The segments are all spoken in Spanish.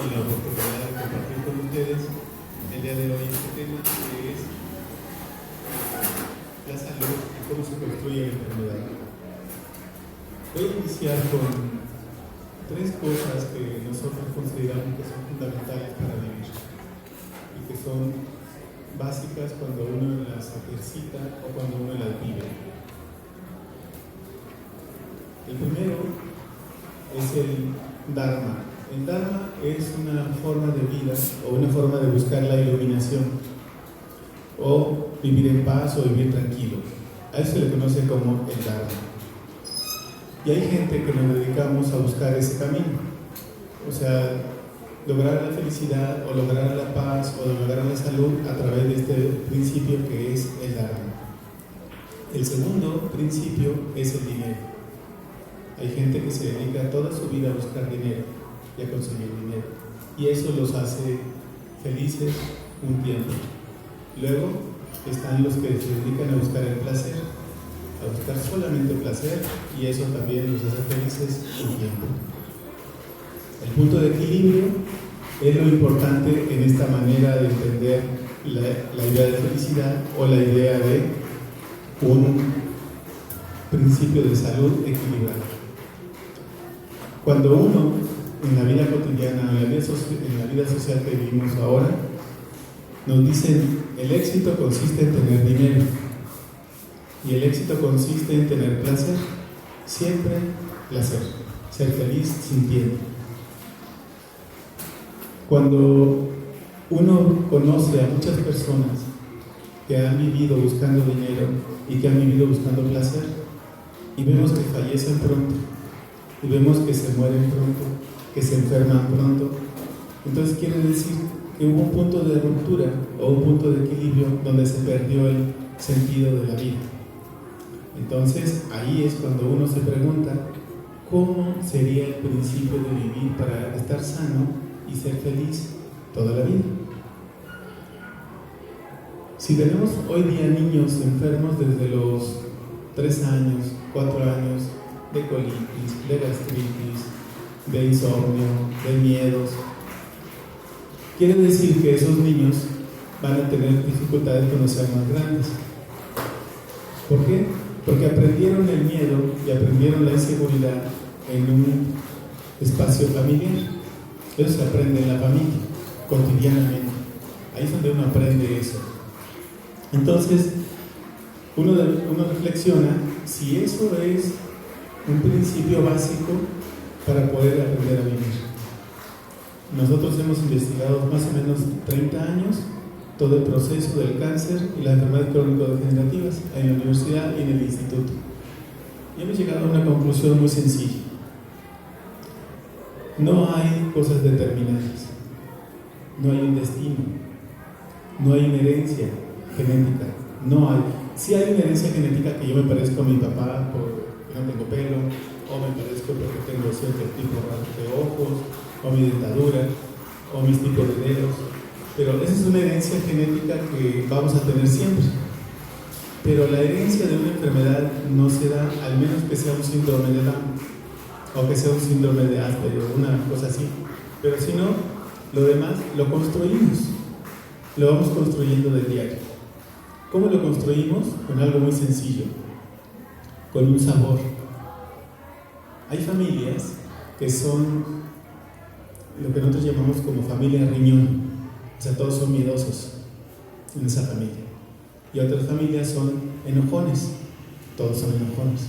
con la oportunidad de compartir con ustedes el día de hoy este tema que es la salud y cómo se construye la enfermedad. Voy a iniciar con tres cosas que nosotros consideramos que son fundamentales para vivir y que son básicas cuando uno las ejercita o cuando uno las vive. El primero es el Dharma. El Dharma es una forma de vida o una forma de buscar la iluminación o vivir en paz o vivir tranquilo. A eso se le conoce como el Dharma. Y hay gente que nos dedicamos a buscar ese camino, o sea, lograr la felicidad o lograr la paz o lograr la salud a través de este principio que es el Dharma. El segundo principio es el dinero. Hay gente que se dedica toda su vida a buscar dinero y a conseguir dinero, y eso los hace felices un tiempo. Luego están los que se dedican a buscar el placer, a buscar solamente placer, y eso también los hace felices un tiempo. El punto de equilibrio es lo importante en esta manera de entender la idea de felicidad o la idea de un principio de salud equilibrado. Cuando uno, en la vida cotidiana, en la vida social que vivimos ahora, nos dicen el éxito consiste en tener dinero y el éxito consiste en tener placer, siempre placer, ser feliz sintiendo. Cuando uno conoce a muchas personas que han vivido buscando dinero y que han vivido buscando placer, y vemos que fallecen pronto, y vemos que se mueren pronto, que se enferman pronto, entonces quiere decir que hubo un punto de ruptura o un punto de equilibrio donde se perdió el sentido de la vida. Entonces ahí es cuando uno se pregunta cómo sería el principio de vivir para estar sano y ser feliz toda la vida. Si tenemos hoy día niños enfermos desde los 3 años, 4 años, de colitis, de gastritis, de insomnio, de miedos, quiere decir que esos niños van a tener dificultades cuando sean más grandes. ¿Por qué? Porque aprendieron el miedo y aprendieron la inseguridad en un espacio familiar. Eso se aprende en la familia, cotidianamente. Ahí es donde uno aprende eso. Entonces, uno reflexiona si eso es un principio básico para poder aprender a vivir. Nosotros hemos investigado más o menos 30 años todo el proceso del cáncer y las enfermedades crónico-degenerativas en la universidad y en el instituto. Y hemos llegado a una conclusión muy sencilla. No hay cosas determinadas, no hay un destino, no hay una herencia genética, no hay. Sí hay una herencia genética que yo me parezco a mi papá porque no tengo pelo, o me parezco porque tengo cierto tipo de ojos, o mi dentadura, o mis tipos de dedos. Pero esa es una herencia genética que vamos a tener siempre. Pero la herencia de una enfermedad no se da, al menos que sea un síndrome de Down, o que sea un síndrome de Asperger, o una cosa así. Pero si no, lo demás lo construimos, lo vamos construyendo del diario. ¿Cómo lo construimos? Con algo muy sencillo, con un sabor. Hay familias que son lo que nosotros llamamos como familia riñón. O sea, todos son miedosos en esa familia. Y otras familias son enojones, todos son enojones.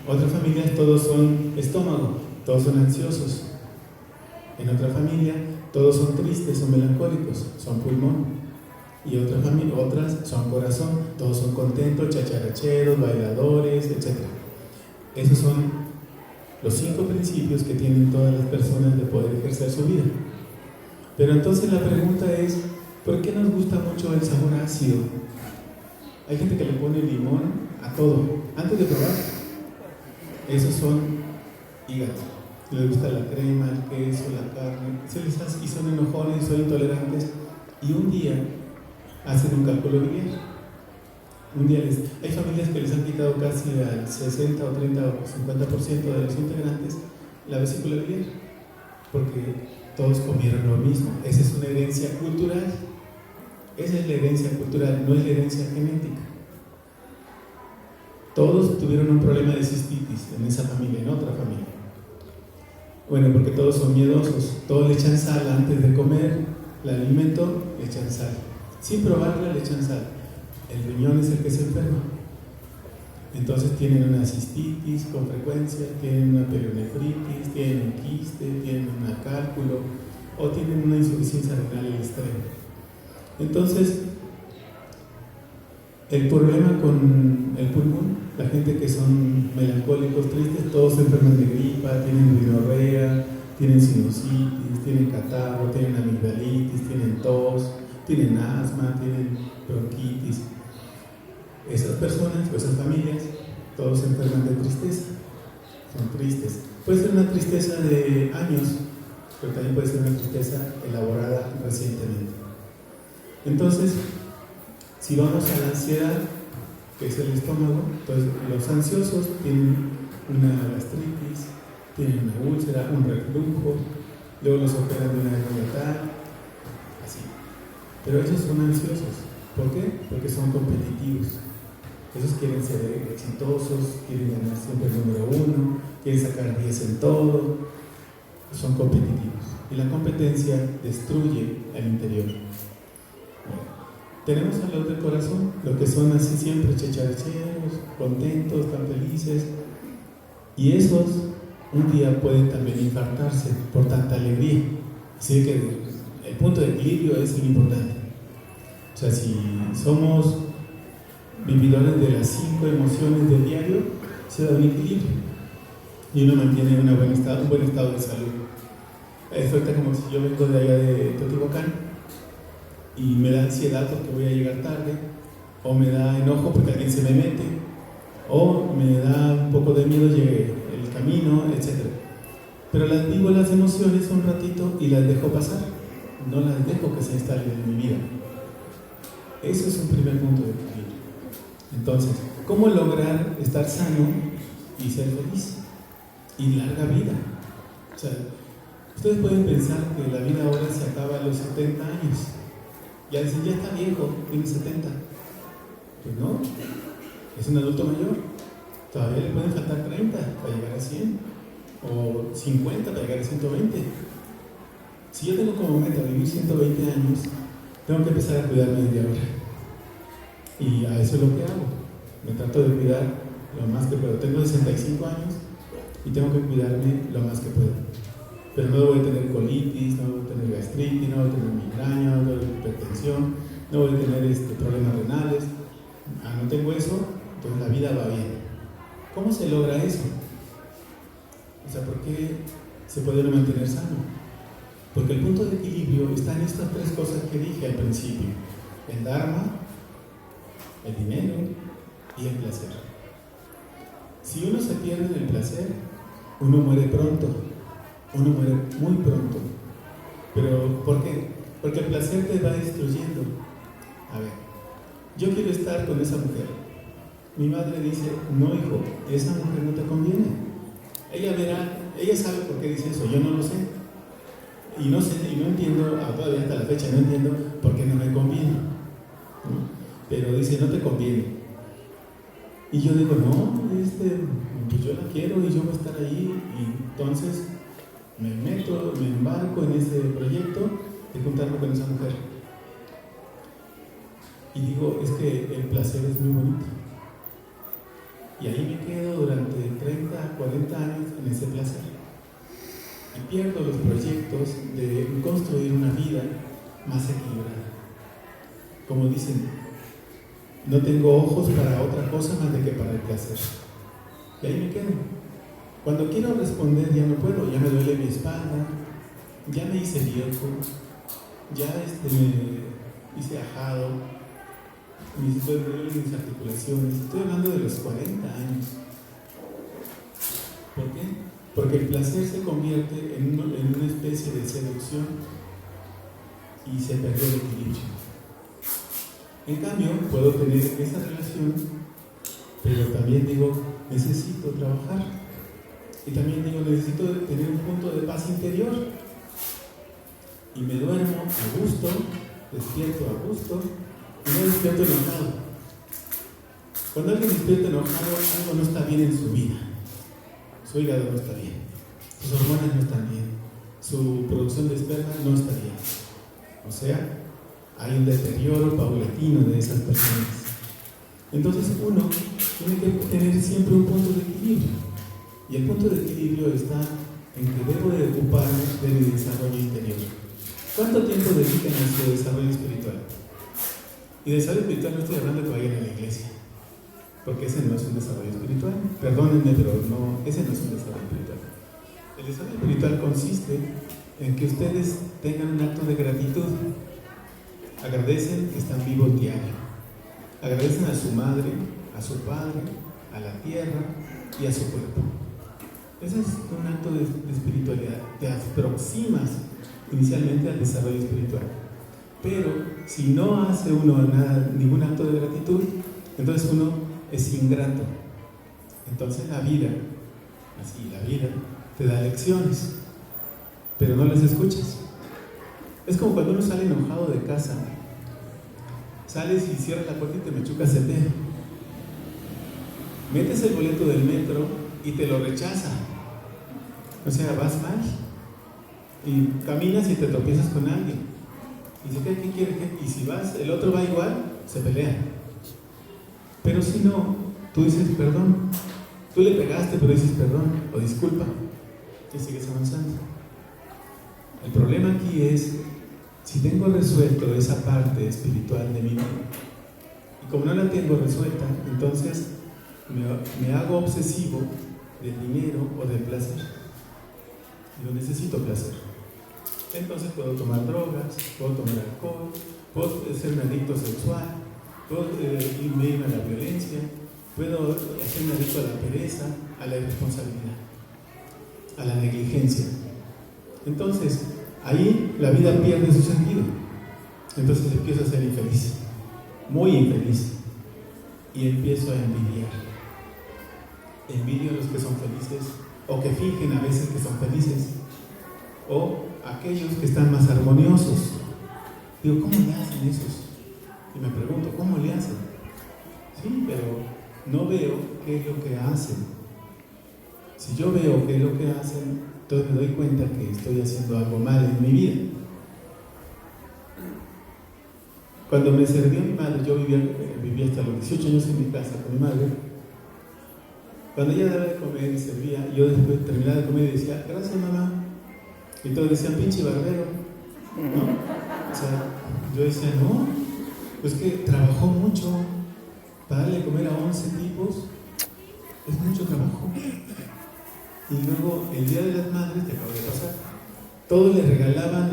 Otras familias todos son estómago, todos son ansiosos. En otra familia todos son tristes o melancólicos, son pulmón. Y otras son corazón, todos son contentos, chacharacheros, bailadores, etc. Esos son los 5 principios que tienen todas las personas de poder ejercer su vida. Pero entonces la pregunta es, ¿por qué nos gusta mucho el sabor ácido? Hay gente que le pone limón a todo, antes de probar. Esos son hígados. Les gusta la crema, el queso, la carne, y son enojones, son intolerantes, y un día hacen un cálculo biliar. Hay familias que les han quitado casi al 60 o 30 o 50% de los integrantes la vesícula biliar, porque todos comieron lo mismo. Esa es una herencia cultural. Esa es la herencia cultural, no es la herencia genética. Todos tuvieron un problema de cistitis en esa familia, en otra familia. Bueno, porque todos son miedosos, todos le echan sal antes de comer el alimento, le echan sal. Sin probarla, le echan sal. El riñón es el que se enferma. Entonces tienen una cistitis con frecuencia, tienen una periodonefritis, tienen un quiste, tienen un cálculo o tienen una insuficiencia renal extrema. Entonces, el problema con el pulmón, la gente que son melancólicos, tristes, todos se enferman de gripa, tienen rinorrea, tienen sinusitis, tienen catarro, tienen amigdalitis, tienen tos, tienen asma, tienen bronquitis. Esas personas o esas familias, todos se enferman de tristeza, son tristes. Puede ser una tristeza de años, pero también puede ser una tristeza elaborada recientemente. Entonces, si vamos a la ansiedad, que es el estómago, entonces los ansiosos tienen una gastritis, tienen una úlcera, un reflujo, luego los operan de una hernia tal, así. Pero ellos son ansiosos. ¿Por qué? Porque son competitivos. Esos quieren ser exitosos, quieren ganar siempre el número 1, quieren sacar 10 en todo, son competitivos. Y la competencia destruye al interior. Tenemos a los del corazón, los que son así siempre checharcheros, contentos, tan felices, y esos un día pueden también infartarse por tanta alegría. Así que el punto de equilibrio es muy importante. O sea, si somos vividores de las 5 emociones del diario, se da un equilibrio y uno mantiene un buen estado de salud. Es como si yo vengo de allá de Teotihuacán y me da ansiedad porque voy a llegar tarde, o me da enojo porque alguien se me mete, o me da un poco de miedo llegue el camino, etc. Pero las vivo las emociones un ratito y las dejo pasar, no las dejo que se instalen en mi vida. Eso es un primer punto de equilibrio. Entonces, ¿cómo lograr estar sano y ser feliz? Y larga vida. O sea, ustedes pueden pensar que la vida ahora se acaba a los 70 años. Ya dicen, ya está viejo, tiene 70. Pues no, es un adulto mayor. Todavía le pueden faltar 30 para llegar a 100. O 50 para llegar a 120. Si yo tengo como meta vivir 120 años, tengo que empezar a cuidarme desde ahora. Y a eso es lo que hago. Me trato de cuidar lo más que puedo. Tengo 65 años y tengo que cuidarme lo más que puedo. Pero no voy a tener colitis, no voy a tener gastritis, no voy a tener migraña, no voy a tener hipertensión, no voy a tener problemas renales. No tengo eso, entonces la vida va bien. ¿Cómo se logra eso? O sea, ¿por qué se puede uno mantener sano? Porque el punto de equilibrio está en estas 3 cosas que dije al principio: el dharma, el dinero y el placer. Si uno se pierde en el placer, uno muere pronto, uno muere muy pronto. ¿Pero por qué? Porque el placer te va destruyendo. A ver, yo quiero estar con esa mujer. Mi madre dice, no hijo, esa mujer no te conviene. Ella verá, ella sabe por qué dice eso, yo no lo sé. Y no entiendo, todavía hasta la fecha no entiendo por qué no me conviene, ¿no? Pero dice, no te conviene. Y yo digo, no, pues yo la quiero y yo voy a estar ahí. Y entonces me embarco en ese proyecto de juntarme con esa mujer. Y digo, es que el placer es muy bonito. Y ahí me quedo durante 30, 40 años en ese placer. Y pierdo los proyectos de construir una vida más equilibrada. Como dicen, no tengo ojos para otra cosa más de que para el placer. Y ahí me quedo. Cuando quiero responder ya no puedo, ya me duele mi espalda, ya me hice viejo, ya me hice ajado, me duelen mis articulaciones. Estoy hablando de los 40 años. ¿Por qué? Porque el placer se convierte en una especie de seducción y se perdió el equilibrio. En cambio, puedo tener esa relación, pero también digo, necesito trabajar. Y también digo, necesito tener un punto de paz interior. y me duermo a gusto, despierto a gusto y no despierto enojado. Cuando alguien despierta enojado, algo no está bien en su vida. Su hígado no está bien, sus hormonas no están bien, su producción de esperma no está bien. O sea, hay un deterioro paulatino de esas personas. Entonces uno tiene que tener siempre un punto de equilibrio. Y el punto de equilibrio está en que debo de ocuparme de mi desarrollo interior. ¿Cuánto tiempo dedican a su desarrollo espiritual? Y desarrollo espiritual no estoy hablando de que vayan a la iglesia, porque ese no es un desarrollo espiritual. Perdónenme, pero no, ese no es un desarrollo espiritual. El desarrollo espiritual consiste en que ustedes tengan un acto de gratitud. Agradecen que están vivos diario. Agradecen a su madre, a su padre, a la tierra y a su cuerpo. Ese es un acto de espiritualidad. Te aproximas inicialmente al desarrollo espiritual. Pero si no hace uno ningún acto de gratitud, entonces uno es ingrato. Entonces la vida te da lecciones, pero no las escuchas. Es como cuando uno sale enojado de casa. Sales y cierras la puerta y te machucas el dedo. Metes el boleto del metro y te lo rechaza. O sea, vas mal. Y caminas y te tropiezas con alguien. Y dice, ¿qué quiere? Y si vas, el otro va igual, se pelea. Pero si no, tú dices perdón. Tú le pegaste, pero dices perdón o disculpa. Y sigues avanzando. El problema aquí es si tengo resuelto esa parte espiritual de mi vida. Y como no la tengo resuelta, entonces me hago obsesivo del dinero o del placer. Yo necesito placer. Entonces puedo tomar drogas, puedo tomar alcohol, puedo ser un adicto sexual, puedo irme a la violencia, puedo hacerme adicto a la pereza, a la irresponsabilidad, a la negligencia. Entonces, ahí la vida pierde su sentido. Entonces empiezo a ser infeliz, muy infeliz, y empiezo a envidiar. Envidio a los que son felices, o que fingen a veces que son felices, o aquellos que están más armoniosos. Digo, ¿cómo le hacen esos? Y me pregunto, ¿cómo le hacen? Sí, pero no veo qué es lo que hacen. Si yo veo qué es lo que hacen, entonces me doy cuenta que estoy haciendo algo mal en mi vida. Cuando me sirvió mi madre, yo vivía hasta los 18 años en mi casa con mi madre. Cuando ella daba de comer y servía, yo después terminaba de comer y decía, gracias mamá. Y todos decían, pinche barbero, ¿no? O sea, yo decía, no, pues que trabajó mucho para darle de comer a 11 tipos, es mucho trabajo. Y luego, el Día de las Madres, que acaba de pasar, todos le regalaban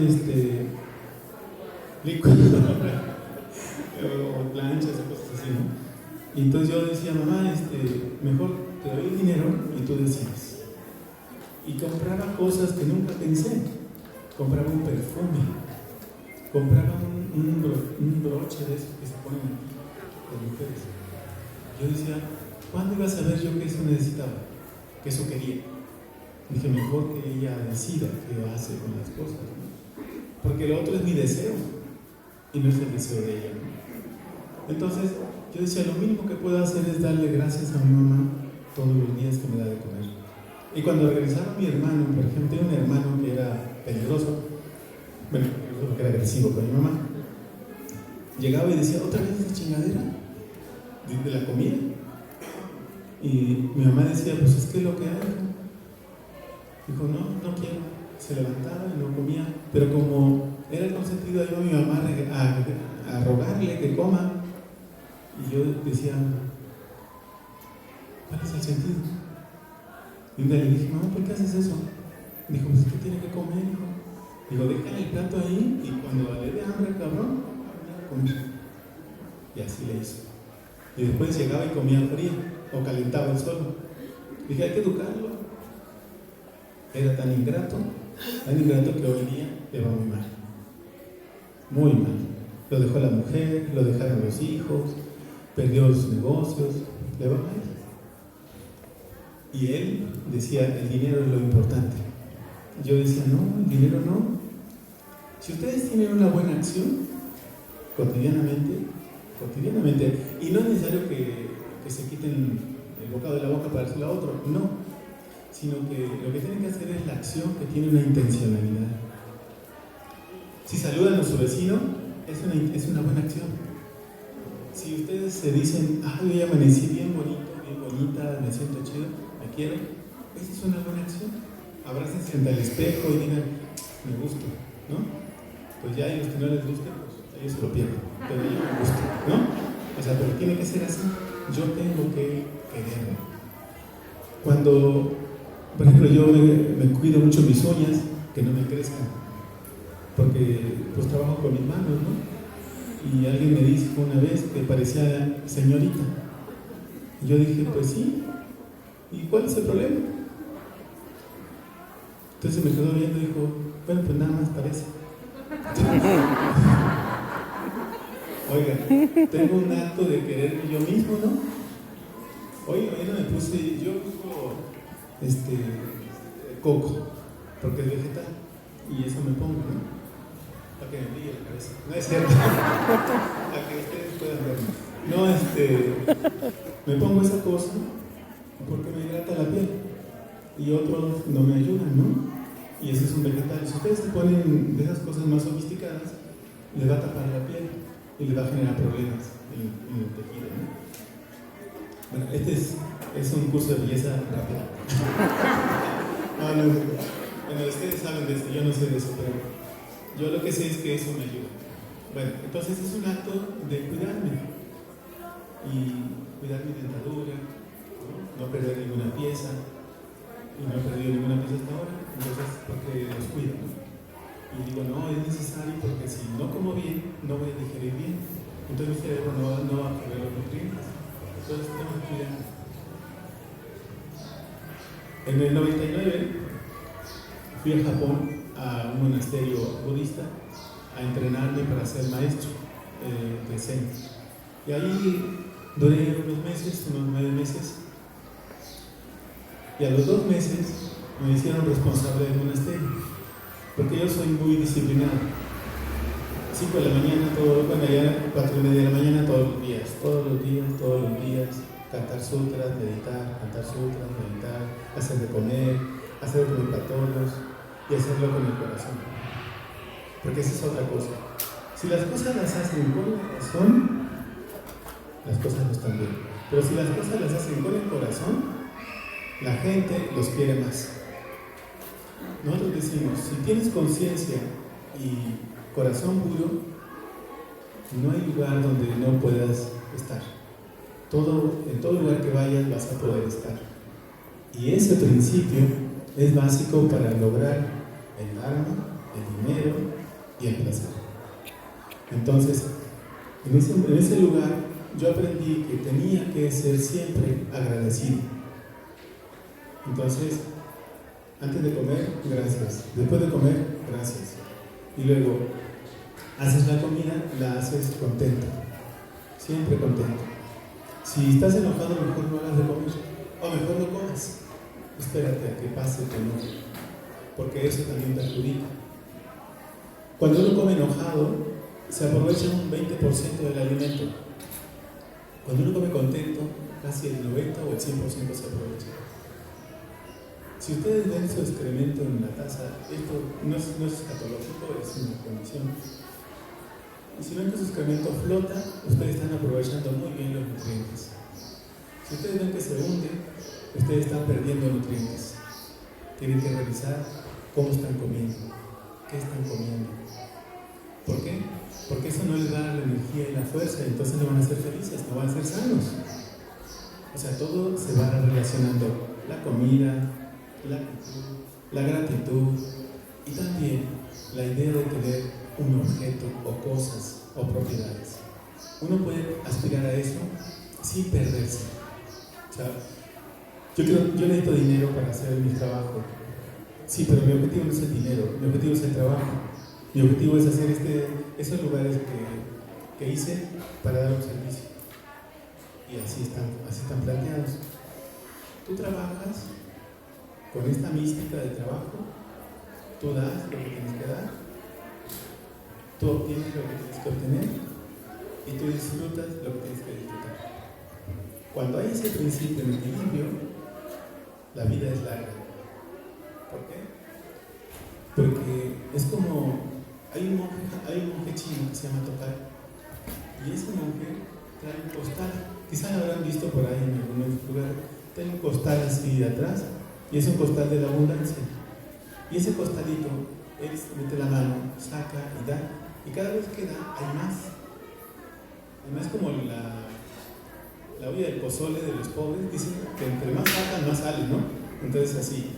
líquido o planchas o cosas así, ¿no? Y entonces yo decía, mamá, mejor te doy el dinero y tú decides. Y compraba cosas que nunca pensé. Compraba un perfume, compraba un broche de esos que se ponen aquí, las mujeres. Yo decía, ¿cuándo iba a saber yo que eso necesitaba? Que eso quería. Dije, mejor que ella decida qué hace con las cosas, ¿no? Porque lo otro es mi deseo y no es el deseo de ella, ¿no? Entonces yo decía, lo mínimo que puedo hacer es darle gracias a mi mamá todos los días que me da de comer. Y cuando regresaba mi hermano, por ejemplo, tenía un hermano que era peligroso, bueno, porque era agresivo con mi mamá, llegaba y decía, ¿otra vez esa chingadera de la comida? Y mi mamá decía, pues es que es lo que hay. Dijo, no quiero. Se levantaba y no comía, pero como era el consentido, iba mi mamá a rogarle que coma. Y yo decía, ¿cuál es el sentido? Y un día le dije, mamá, ¿por qué haces eso? Dijo, pues es que tiene que comer, hijo. Digo, déjale el plato ahí y cuando le dé hambre, cabrón, a comer. Y así le hizo. Y después llegaba y comía frío o calentaba el suelo. Dije, hay que educarlo. Era tan ingrato que hoy día le va muy mal. Muy mal. Lo dejó la mujer, lo dejaron los hijos, perdió los negocios, le va mal. Y él decía, el dinero es lo importante. Yo decía, no, el dinero no. Si ustedes tienen una buena acción cotidianamente, y no es necesario que se quiten el bocado de la boca para dárselo a otro, no, sino que lo que tienen que hacer es la acción que tiene una intencionalidad. Si saludan a su vecino, es una buena acción. Si ustedes se dicen, hoy amanecí bien bonito, bien bonita, me siento chido, me quiero, esa es una buena acción. Abrácense frente al espejo y digan, me gusto, ¿no? Pues ya, y los que no les guste, pues ellos se lo pierden, pero yo me gusto, ¿no? O sea, pero tiene que ser así. Yo tengo que quererme. Cuando, por ejemplo, yo me cuido mucho mis uñas, que no me crezcan, porque pues trabajo con mis manos, ¿no? Y alguien me dijo una vez que parecía señorita. Y yo dije, pues sí, ¿y cuál es el problema? Entonces me quedó viendo y dijo, bueno, pues nada más parece. Oiga, tengo un acto de quererme yo mismo, ¿no? Hoy mañana me puse, yo uso coco, porque es vegetal, y eso me pongo, ¿no? Para que me brille la cabeza. No es cierto. Para que ustedes puedan verme. No, me pongo esa cosa porque me hidrata la piel, y otros no me ayudan, ¿no? Y ese es un vegetal. Si ustedes se ponen de esas cosas más sofisticadas, les va a tapar la piel y les va a generar problemas en el tejido, ¿no? Bueno, es un curso de belleza rápido. No, bueno, ustedes saben de eso, yo no sé de eso, pero yo lo que sé es que eso me ayuda. Bueno, entonces es un acto de cuidarme y cuidar mi dentadura, no perder ninguna pieza, y no he perdido ninguna pieza hasta ahora, entonces porque los cuido, ¿no? Y digo, no, es necesario porque si no como bien, no voy a digerir bien, entonces mi cerebro no va a absorber los nutrientes, entonces tengo que cuidarme. En el 99 fui a Japón a un monasterio budista a entrenarme para ser maestro de Zen. Y ahí duré unos meses, unos 9 meses, y a los 2 meses me hicieron responsable del monasterio, porque yo soy muy disciplinado. 5 de la mañana, ya 4:30 de la mañana, todos los días, cantar sutras, meditar, hacer de comer, hacer de para todos y hacerlo con el corazón. Porque esa es otra cosa. Si las cosas las hacen con el corazón, las cosas no están bien. Pero si las cosas las hacen con el corazón, la gente los quiere más. Nosotros decimos, si tienes conciencia y corazón puro, no hay lugar donde no puedas estar. En todo lugar que vayas vas a poder estar. Y ese principio es básico para lograr el dharma, el dinero y el placer. Entonces, en ese lugar yo aprendí que tenía que ser siempre agradecido. Entonces, antes de comer, gracias. Después de comer, gracias. Y luego, haces la comida, la haces contento. Siempre contento. Si estás enojado, mejor no hagas de comer. O mejor no comas. Espérate a que pase tu enojo. Porque eso también te perjudica. Cuando uno come enojado, se aprovecha un 20% del alimento. Cuando uno come contento, casi el 90 o el 100% se aprovecha. Si ustedes ven su excremento en la taza, esto no es escatológico, es una condición. Y si ven que su excremento flota, ustedes están aprovechando muy bien los nutrientes. Si ustedes ven que se hunde, ustedes están perdiendo nutrientes. Tienen que revisar cómo están comiendo, qué están comiendo. ¿Por qué? Porque eso no les da la energía y la fuerza, y entonces no van a ser felices, no van a ser sanos. O sea, todo se va relacionando. La comida, la actitud, la gratitud y también la idea de tener un objeto o cosas o propiedades. Uno puede aspirar a eso sin perderse. O sea, yo necesito dinero para hacer mi trabajo. Sí, pero mi objetivo no es el dinero, mi objetivo es el trabajo. Mi objetivo es hacer esos lugares que hice para dar un servicio. Y así están planteados. Tú trabajas con esta mística de trabajo, tú das lo que tienes que dar, Tú obtienes lo que tienes que obtener y tú disfrutas lo que tienes que disfrutar. Cuando hay ese principio de equilibrio, la vida es larga. ¿Por qué? Porque es como, hay un monje chino que se llama Tokai, y ese monje trae un costal, quizás lo habrán visto por ahí en algunos lugares, trae un costal así de atrás, y es un costal de la abundancia. Y ese costalito, él mete la mano, saca y da, y cada vez que da hay más. Además, como la olla del pozole de los pobres, dicen que entre más sacan, más salen, ¿no? Entonces así,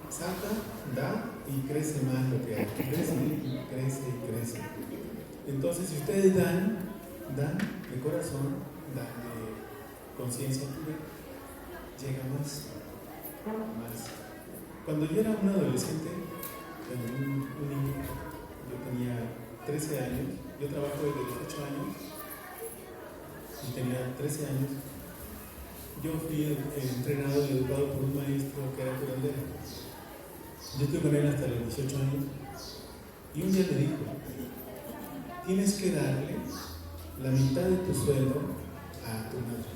saca, da y crece más lo que hay, crece y crece y crece. Entonces, si ustedes dan de corazón, dan de conciencia pura, llega más. Cuando yo era un adolescente, un niño, yo tenía 13 años, yo trabajo desde los 8 años y tenía 13 años. Yo fui entrenado y educado por un maestro que era curandero. Yo estuve con él hasta los 18 años y un día me dijo: tienes que darle la mitad de tu sueldo a tu madre.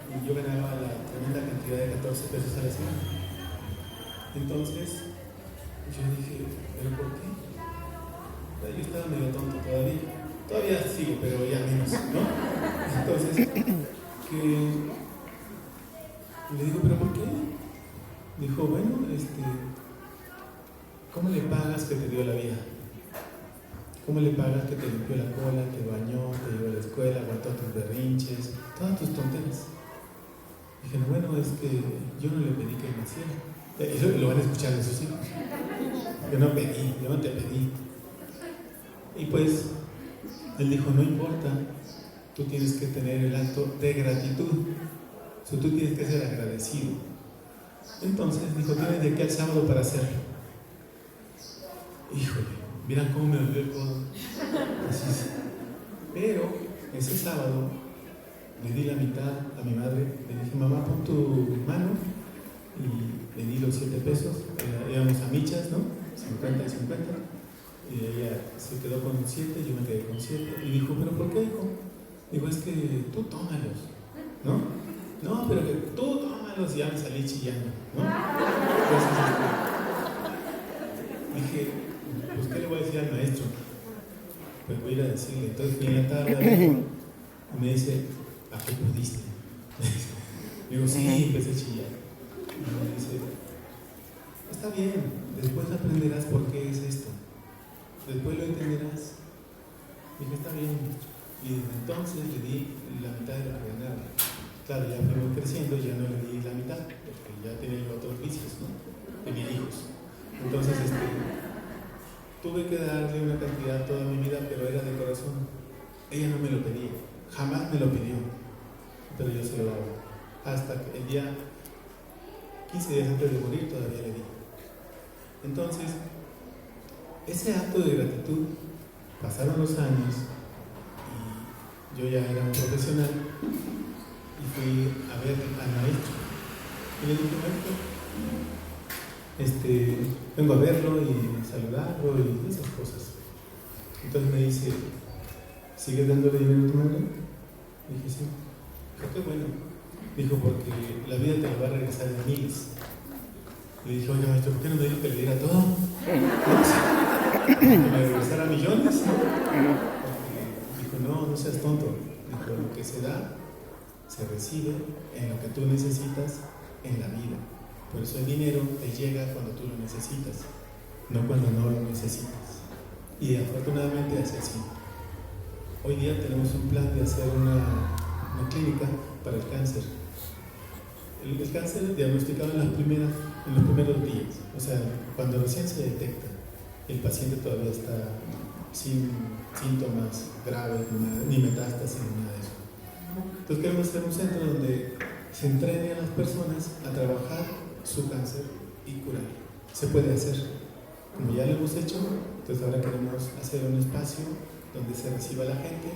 Y yo ganaba la tremenda cantidad de 14 pesos a la semana. Entonces yo dije: ¿pero por qué? Yo estaba medio tonto todavía sigo, pero ya menos, ¿no? Entonces le digo: ¿pero por qué? Dijo: bueno, ¿cómo le pagas que te dio la vida? ¿Cómo le pagas que te limpió la cola, te bañó, te llevó a la escuela, aguantó tus berrinches, todas tus tonterías? Dije: bueno, es que yo no le pedí que naciera. Eso lo van a escuchar de sus hijos. Yo no te pedí. Y pues él dijo: no importa, tú tienes que tener el acto de gratitud. Tú tienes que ser agradecido. Entonces dijo: tienes de aquí al sábado para hacerlo. Híjole, miran cómo me dolió el codo. Pero ese sábado le di la mitad a mi madre. Le dije: mamá, pon tu mano. Y le di los 7 pesos. Íbamos a michas, ¿no? 50 y 50. Y ella se quedó con 7, yo me quedé con 7. Y dijo: ¿pero por qué, hijo? Digo: es que tú tómalos, ¿no? No, pero que tú tómalos. Y ya me salí chillando, ¿no? Entonces dije: pues ¿qué le voy a decir al maestro? Pues voy a ir a decirle. Entonces fui en la tarde y me dice: ¿a qué pudiste? Digo: sí, empecé a chillar. Y me dice: está bien, después aprenderás por qué es esto. Después lo entenderás. Dije: está bien. Y desde entonces le di la mitad de lo que ganaba. Claro, ya fuimos creciendo, ya no le di la mitad, porque ya tenía otros vicios, ¿no? Tenía hijos. Entonces, tuve que darle una cantidad toda mi vida, pero era de corazón. Ella no me lo pedía, jamás me lo pidió, pero yo se lo daba. Hasta que el día 15 días antes de morir todavía le di. Entonces, ese acto de gratitud, pasaron los años y yo ya era un profesional y fui a ver al maestro y le dije: maestro, vengo a verlo y saludarlo y esas cosas. Entonces me dice: ¿sigues dándole dinero a tu madre? Dije: sí. Dijo: qué bueno. Dijo: porque la vida te lo va a regresar en miles. Le dije: oye, maestro, ¿por qué no me dijo que le diera todo? Que me regresara millones. Dijo: no seas tonto. Dijo: lo que se da, se recibe en lo que tú necesitas en la vida. Por eso el dinero te llega cuando tú lo necesitas, no cuando no lo necesitas. Y afortunadamente es así. Hoy día tenemos un plan de hacer una clínica para el cáncer. El cáncer diagnosticado en los primeros días, o sea, cuando recién se detecta, el paciente todavía está sin síntomas graves, ni metástasis, ni nada de eso. Entonces queremos hacer un centro donde se entrene a las personas a trabajar su cáncer y curar. Se puede hacer. Como ya lo hemos hecho, entonces ahora queremos hacer un espacio donde se reciba la gente,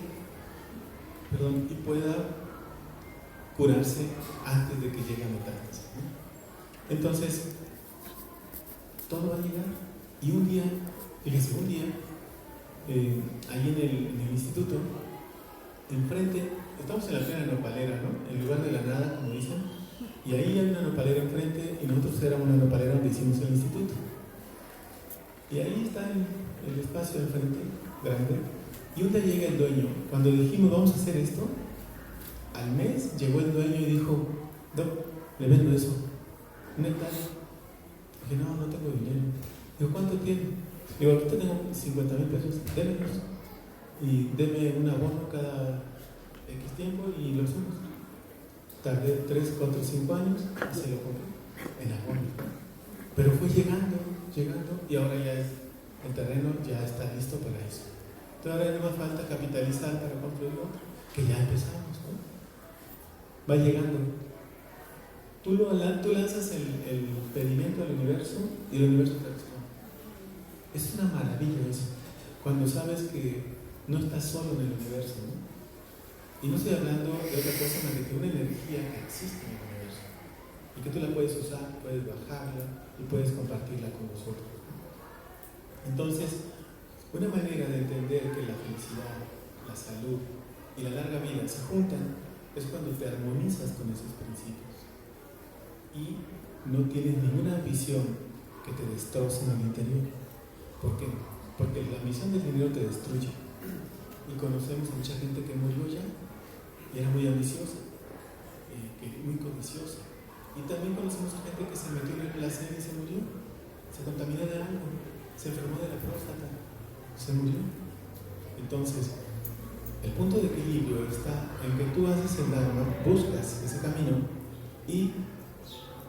y pueda curarse antes de que llegue a metástasis, ¿no? Entonces, todo va a llegar Y un día, fíjese, ahí en el instituto, enfrente, estamos en la plena nopalera, ¿no? En lugar de la nada, como dicen, y ahí hay una nopalera enfrente, y nosotros éramos una nopalera donde hicimos el instituto. Y ahí está el espacio enfrente, grande, y un día llega el dueño. Cuando dijimos, vamos a hacer esto, al mes llegó el dueño y dijo, Doc, le vendo eso, un hectárea. Dije, no tengo dinero. Digo, ¿cuánto tiene? Digo, ahorita tengo 50,000 pesos, démelos y deme un abono cada X tiempo y lo hacemos. Tardé 3, 4, 5 años y se lo compré en abono. Pero fue llegando y ahora ya el terreno ya está listo para eso. Entonces ahora no me falta capitalizar para construir otro, que ya empezamos, ¿no? Va llegando. Tú lanzas el pedimento al universo y el universo te responde. Es una maravilla eso, cuando sabes que no estás solo en el universo, ¿no? Y no estoy hablando de otra cosa más de que una energía que existe en el universo y que tú la puedes usar, puedes bajarla y puedes compartirla con nosotros. Entonces, una manera de entender que la felicidad, la salud y la larga vida se juntan es cuando te armonizas con esos principios y no tienes ninguna ambición que te destroce en el interior. ¿Por qué? Porque la ambición del dinero te destruye. Y conocemos a mucha gente que murió ya y era muy ambiciosa, muy codiciosa. Y también conocemos a gente que se metió en el placer y se murió, se contaminó de algo, se enfermó de la próstata, se murió. Entonces, el punto de equilibrio está en que tú haces el Dharma, buscas ese camino y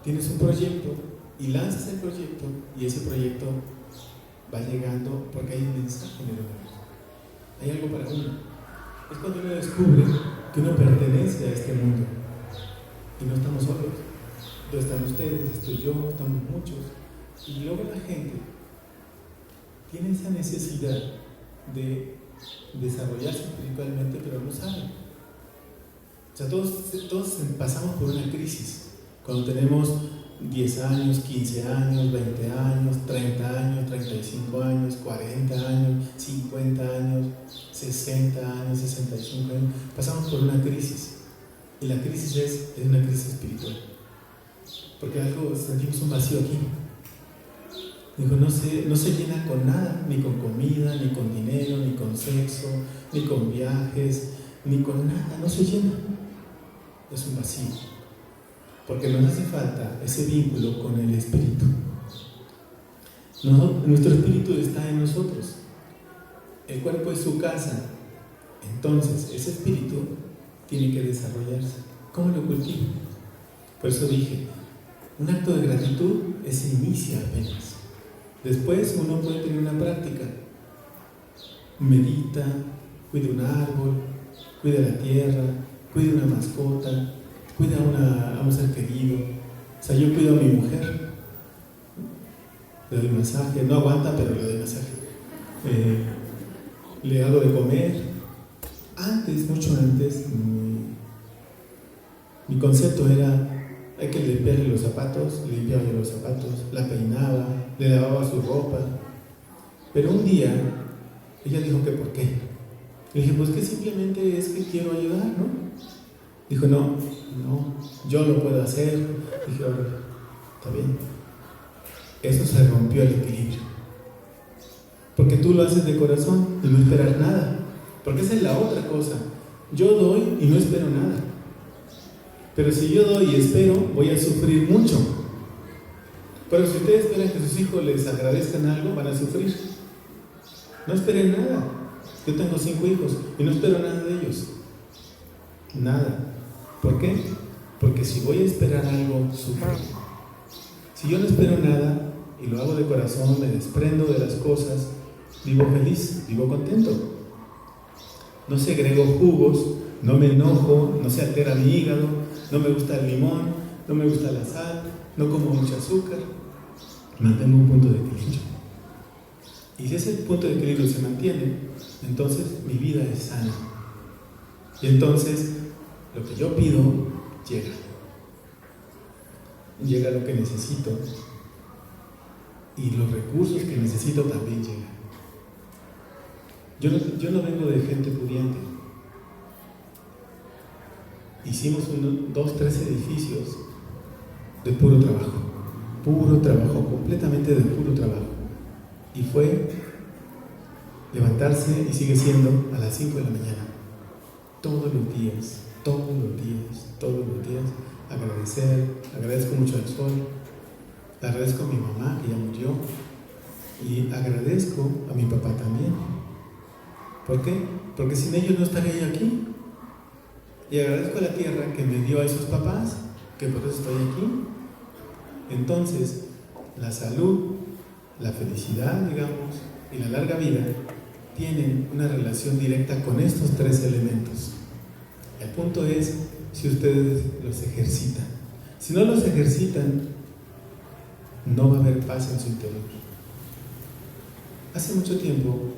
tienes un proyecto y lanzas el proyecto y ese proyecto va llegando porque hay un mensaje en el universo. Hay algo para uno. Es cuando uno descubre que uno pertenece a este mundo y no estamos solos. Entonces están ustedes, estoy yo, estamos muchos. Y luego la gente tiene esa necesidad de desarrollarse espiritualmente, pero no saben. O sea, todos pasamos por una crisis. Cuando tenemos 10 años, 15 años, 20 años, 30 años, 35 años, 40 años, 50 años, 60 años, 65 años, pasamos por una crisis. Y la crisis es una crisis espiritual. Porque sentimos un vacío aquí. Dijo, no se llena con nada, ni con comida, ni con dinero, ni con sexo, ni con viajes, ni con nada, no se llena. Es un vacío. Porque nos hace falta ese vínculo con el espíritu. Nuestro espíritu está en nosotros. El cuerpo es su casa. Entonces, ese espíritu tiene que desarrollarse. ¿Cómo lo cultivo? Por eso dije, un acto de gratitud se inicia apenas. Después uno puede tener una práctica. Medita, cuida un árbol, cuida la tierra, cuida una mascota, cuida a un ser querido. O sea, yo cuido a mi mujer, le doy masaje, no aguanta, pero le doy masaje. Le hago de comer. Mucho antes, mi concepto era, hay que limpiarle los zapatos, la peinaba, le lavaba su ropa. Pero un día, ella dijo que ¿por qué? Le dije, pues que simplemente es que quiero ayudar, ¿no? Dijo, no, yo lo puedo hacer. Dije, ahora, está bien. Eso se rompió el equilibrio. Porque tú lo haces de corazón y no esperas nada. Porque esa es la otra cosa. Yo doy y no espero nada. Pero si yo doy y espero, voy a sufrir mucho. Pero si ustedes esperan que sus hijos les agradezcan algo, van a sufrir. No esperen nada. Yo tengo 5 hijos y no espero nada de ellos. Nada. ¿Por qué? Porque si voy a esperar algo, sufro. Si yo no espero nada y lo hago de corazón, me desprendo de las cosas, vivo feliz, vivo contento. No segrego jugos, no me enojo, no se altera mi hígado, no me gusta el limón, no me gusta la sal, no como mucho azúcar. Mantengo un punto de equilibrio. Y si ese punto de equilibrio se mantiene, entonces mi vida es sana. Y entonces lo que yo pido llega. Llega lo que necesito. y los recursos que necesito también llegan. Yo no vengo de gente pudiente. Hicimos 2, 3 edificios de puro trabajo, completamente de puro trabajo. Y fue levantarse, y sigue siendo, a las 5 de la mañana, todos los días, agradecer, agradezco mucho al sol, agradezco a mi mamá que ya murió, y agradezco a mi papá también. ¿Por qué? Porque sin ellos no estaría yo aquí. Y agradezco a la tierra que me dio a esos papás, que por eso estoy aquí. Entonces, la salud, la felicidad, digamos, y la larga vida tienen una relación directa con estos 3 elementos. El punto es si ustedes los ejercitan. Si no los ejercitan, no va a haber paz en su interior. Hace mucho tiempo,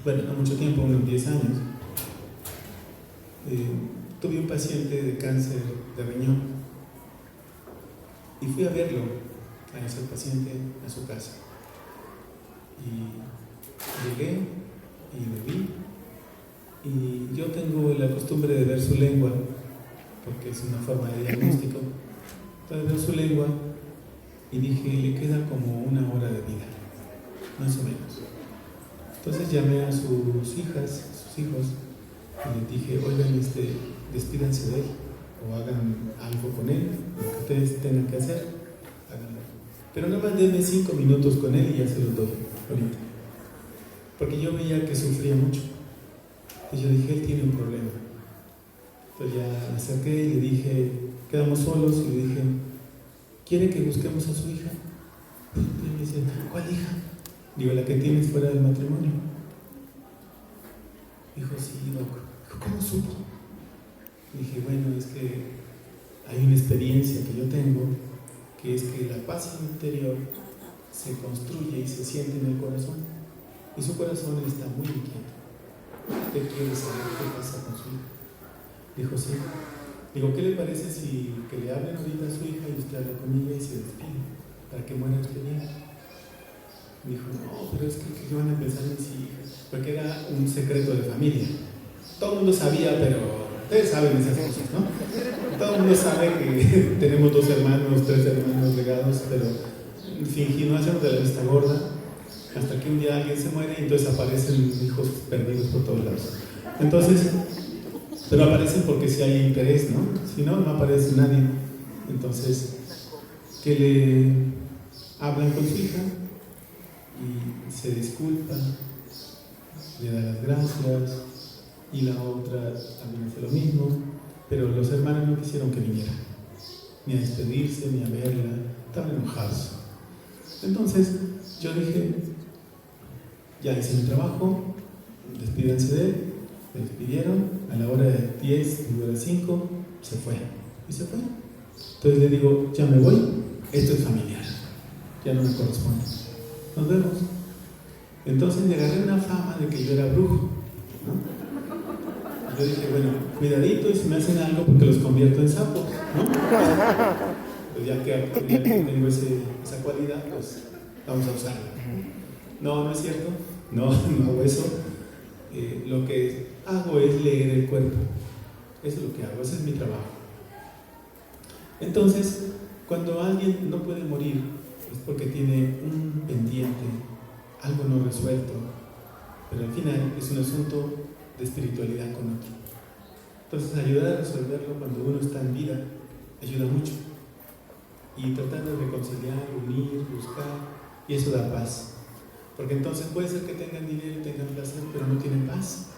bueno, no mucho tiempo, unos 10 años, tuve un paciente de cáncer de riñón y fui a verlo, a ese paciente, a su casa. Y llegué y lo vi, y yo tengo la costumbre de ver su lengua, porque es una forma de diagnóstico. Entonces veo su lengua y dije, le queda como 1 hora de vida, más o menos. Entonces llamé a sus hijos, y les dije, oigan, despídanse de él, o hagan algo con él, lo que ustedes tengan que hacer, háganlo. Pero nada más denme 5 minutos con él y ya se los doy ahorita. Porque yo veía que sufría mucho. Entonces yo dije, él tiene un problema. Entonces ya me acerqué y le dije, quedamos solos, y le dije, ¿quiere que busquemos a su hija? Y me dice, ¿cuál hija? Digo, la que tienes fuera del matrimonio. Dijo, sí, doc. Dijo, ¿cómo supo? Dije, bueno, es que hay una experiencia que yo tengo, que es que la paz interior se construye y se siente en el corazón, y su corazón está muy inquieto. ¿Usted quiere saber qué pasa con su hija? Dijo, sí. Digo, ¿qué le parece si que le hablen ahorita a su hija y usted habla con ella y se despide para que muera experiencia? Dijo, no, pero es que ¿qué van a pensar mis hijas? Porque era un secreto de familia. Todo el mundo sabía, pero ustedes saben esas cosas, ¿no? Todo el mundo sabe que tenemos 2 hermanos, 3 hermanos regados, pero fingimos, hacemos de la vista gorda, hasta que un día alguien se muere y entonces aparecen hijos perdidos por todos lados. Entonces, pero aparecen porque si hay interés, ¿no? Si no, no aparece nadie. Entonces, que le hablan con su hija y se disculpa, le da las gracias, y la otra también hace lo mismo, pero los hermanos no quisieron que viniera, ni a despedirse, ni a verla, estaban enojados. Entonces yo dije, ya hice mi trabajo, despídense de él. Me despidieron, a la hora de 10, a la hora de 5, se fue, y se fue. Entonces le digo, ya me voy, esto es familiar, ya no me corresponde, nos vemos. Entonces le agarré una fama de que yo era brujo, ¿no? Yo dije, bueno, cuidadito, y si me hacen algo porque los convierto en sapos, ¿no? Pues ya que tengo esa cualidad, pues vamos a usarla. No, no es cierto, no hago eso. Lo que hago es leer el cuerpo. Eso es lo que hago, ese es mi trabajo. Entonces, cuando alguien no puede morir, es porque tiene un pendiente, algo no resuelto, pero al final es un asunto de espiritualidad con otro. Entonces, ayudar a resolverlo cuando uno está en vida ayuda mucho. Y tratar de reconciliar, unir, buscar, y eso da paz. Porque entonces puede ser que tengan dinero y tengan placer, pero no tienen paz.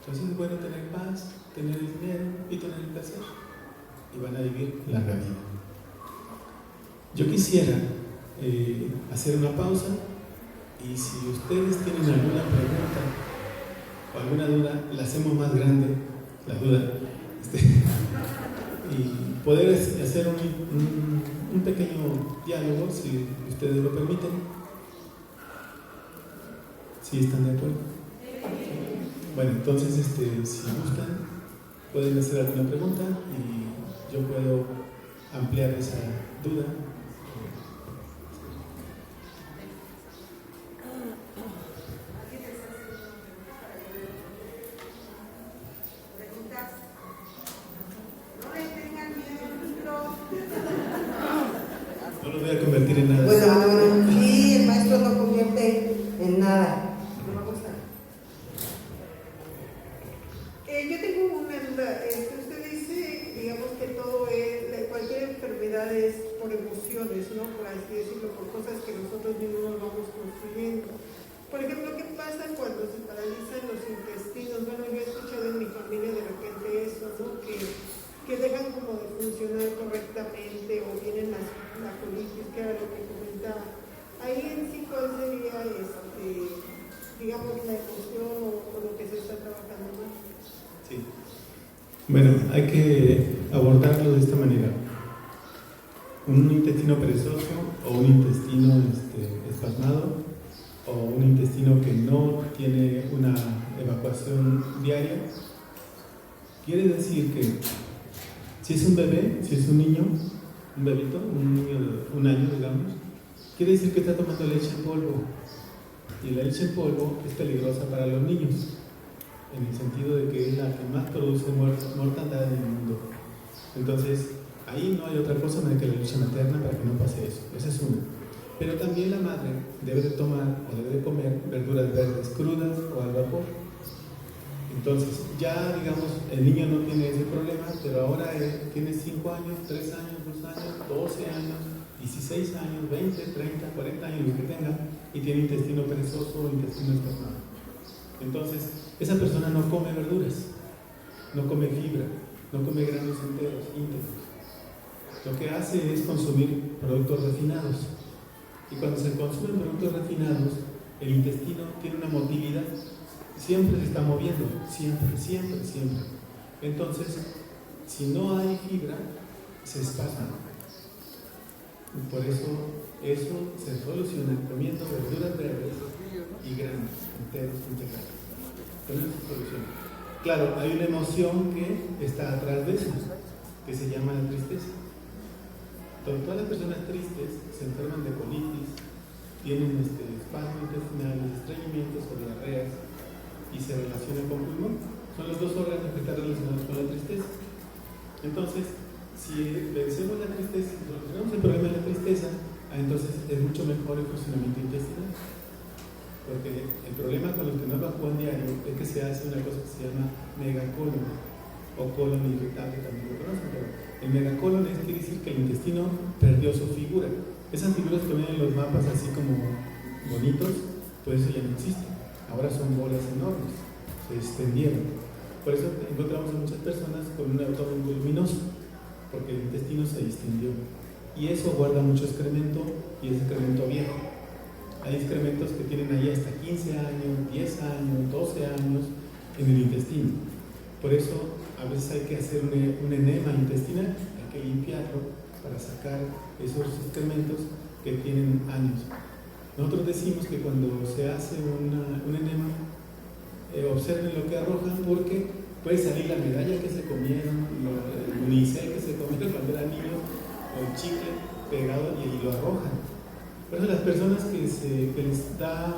Entonces es bueno tener paz, tener el dinero y tener el placer, y van a vivir larga vida. Yo quisiera hacer una pausa, y si ustedes tienen alguna pregunta o alguna duda, la hacemos más grande, la duda, y poder hacer un pequeño diálogo, si ustedes lo permiten, si están de acuerdo. Bueno, entonces si gustan, pueden hacer alguna pregunta y yo puedo ampliar esa duda. Bueno, hay que abordarlo de esta manera. Un intestino perezoso o un intestino espasmado o un intestino que no tiene una evacuación diaria, quiere decir que si es un bebé, si es un niño, un bebito, un niño de 1 año, digamos, quiere decir que está tomando leche en polvo. Y la leche en polvo es peligrosa para los niños, en el sentido de que es la que más produce mortandad en el mundo. Entonces, ahí no hay otra cosa más que la leche materna para que no pase eso. Esa es una. Pero también la madre debe de tomar o debe de comer verduras verdes crudas o al vapor. Entonces, ya digamos, el niño no tiene ese problema, pero ahora tiene 5 años, 3 años, 2 años, 12 años, 16 años, 20, 30, 40 años, lo que tenga, y tiene intestino perezoso o intestino espasmado. Entonces, esa persona no come verduras, no come fibra, no come granos enteros, íntegros. Lo que hace es consumir productos refinados. Y cuando se consumen productos refinados, el intestino tiene una motilidad, siempre se está moviendo, siempre. Entonces, si no hay fibra, se espasma. Y por eso se soluciona comiendo verduras verdes y granos enteros integrales. Con eso se soluciona. Claro, hay una emoción que está atrás de eso, que se llama la tristeza. Todas las personas tristes se enferman de colitis, tienen espasmos intestinales, estreñimientos o diarreas y se relacionan con pulmón. Son los 2 órganos que están relacionados con la tristeza. Entonces, si vencemos la tristeza, si solucionamos el problema de la tristeza, entonces es mucho mejor el funcionamiento intestinal. Porque el problema con los que no evacúan diario es que se hace una cosa que se llama megacolon o colon irritable, también lo conocen, pero el megacolon quiere decir que el intestino perdió su figura. Esas figuras que ven en los mapas así como bonitos, pues eso ya no existe. Ahora son bolas enormes, se extendieron. Por eso encontramos a muchas personas con un abdomen voluminoso, porque el intestino se distendió. Y eso guarda mucho excremento, y es excremento viejo. Hay excrementos que tienen ahí hasta 15 años, 10 años, 12 años en el intestino. Por eso a veces hay que hacer un enema intestinal, hay que limpiarlo para sacar esos excrementos que tienen años. Nosotros decimos que cuando se hace un enema, observen lo que arrojan, porque puede salir la medalla que se comieron, el unicel que se comieron cuando eran niños, o el chicle pegado y lo arrojan. Por eso las personas que les da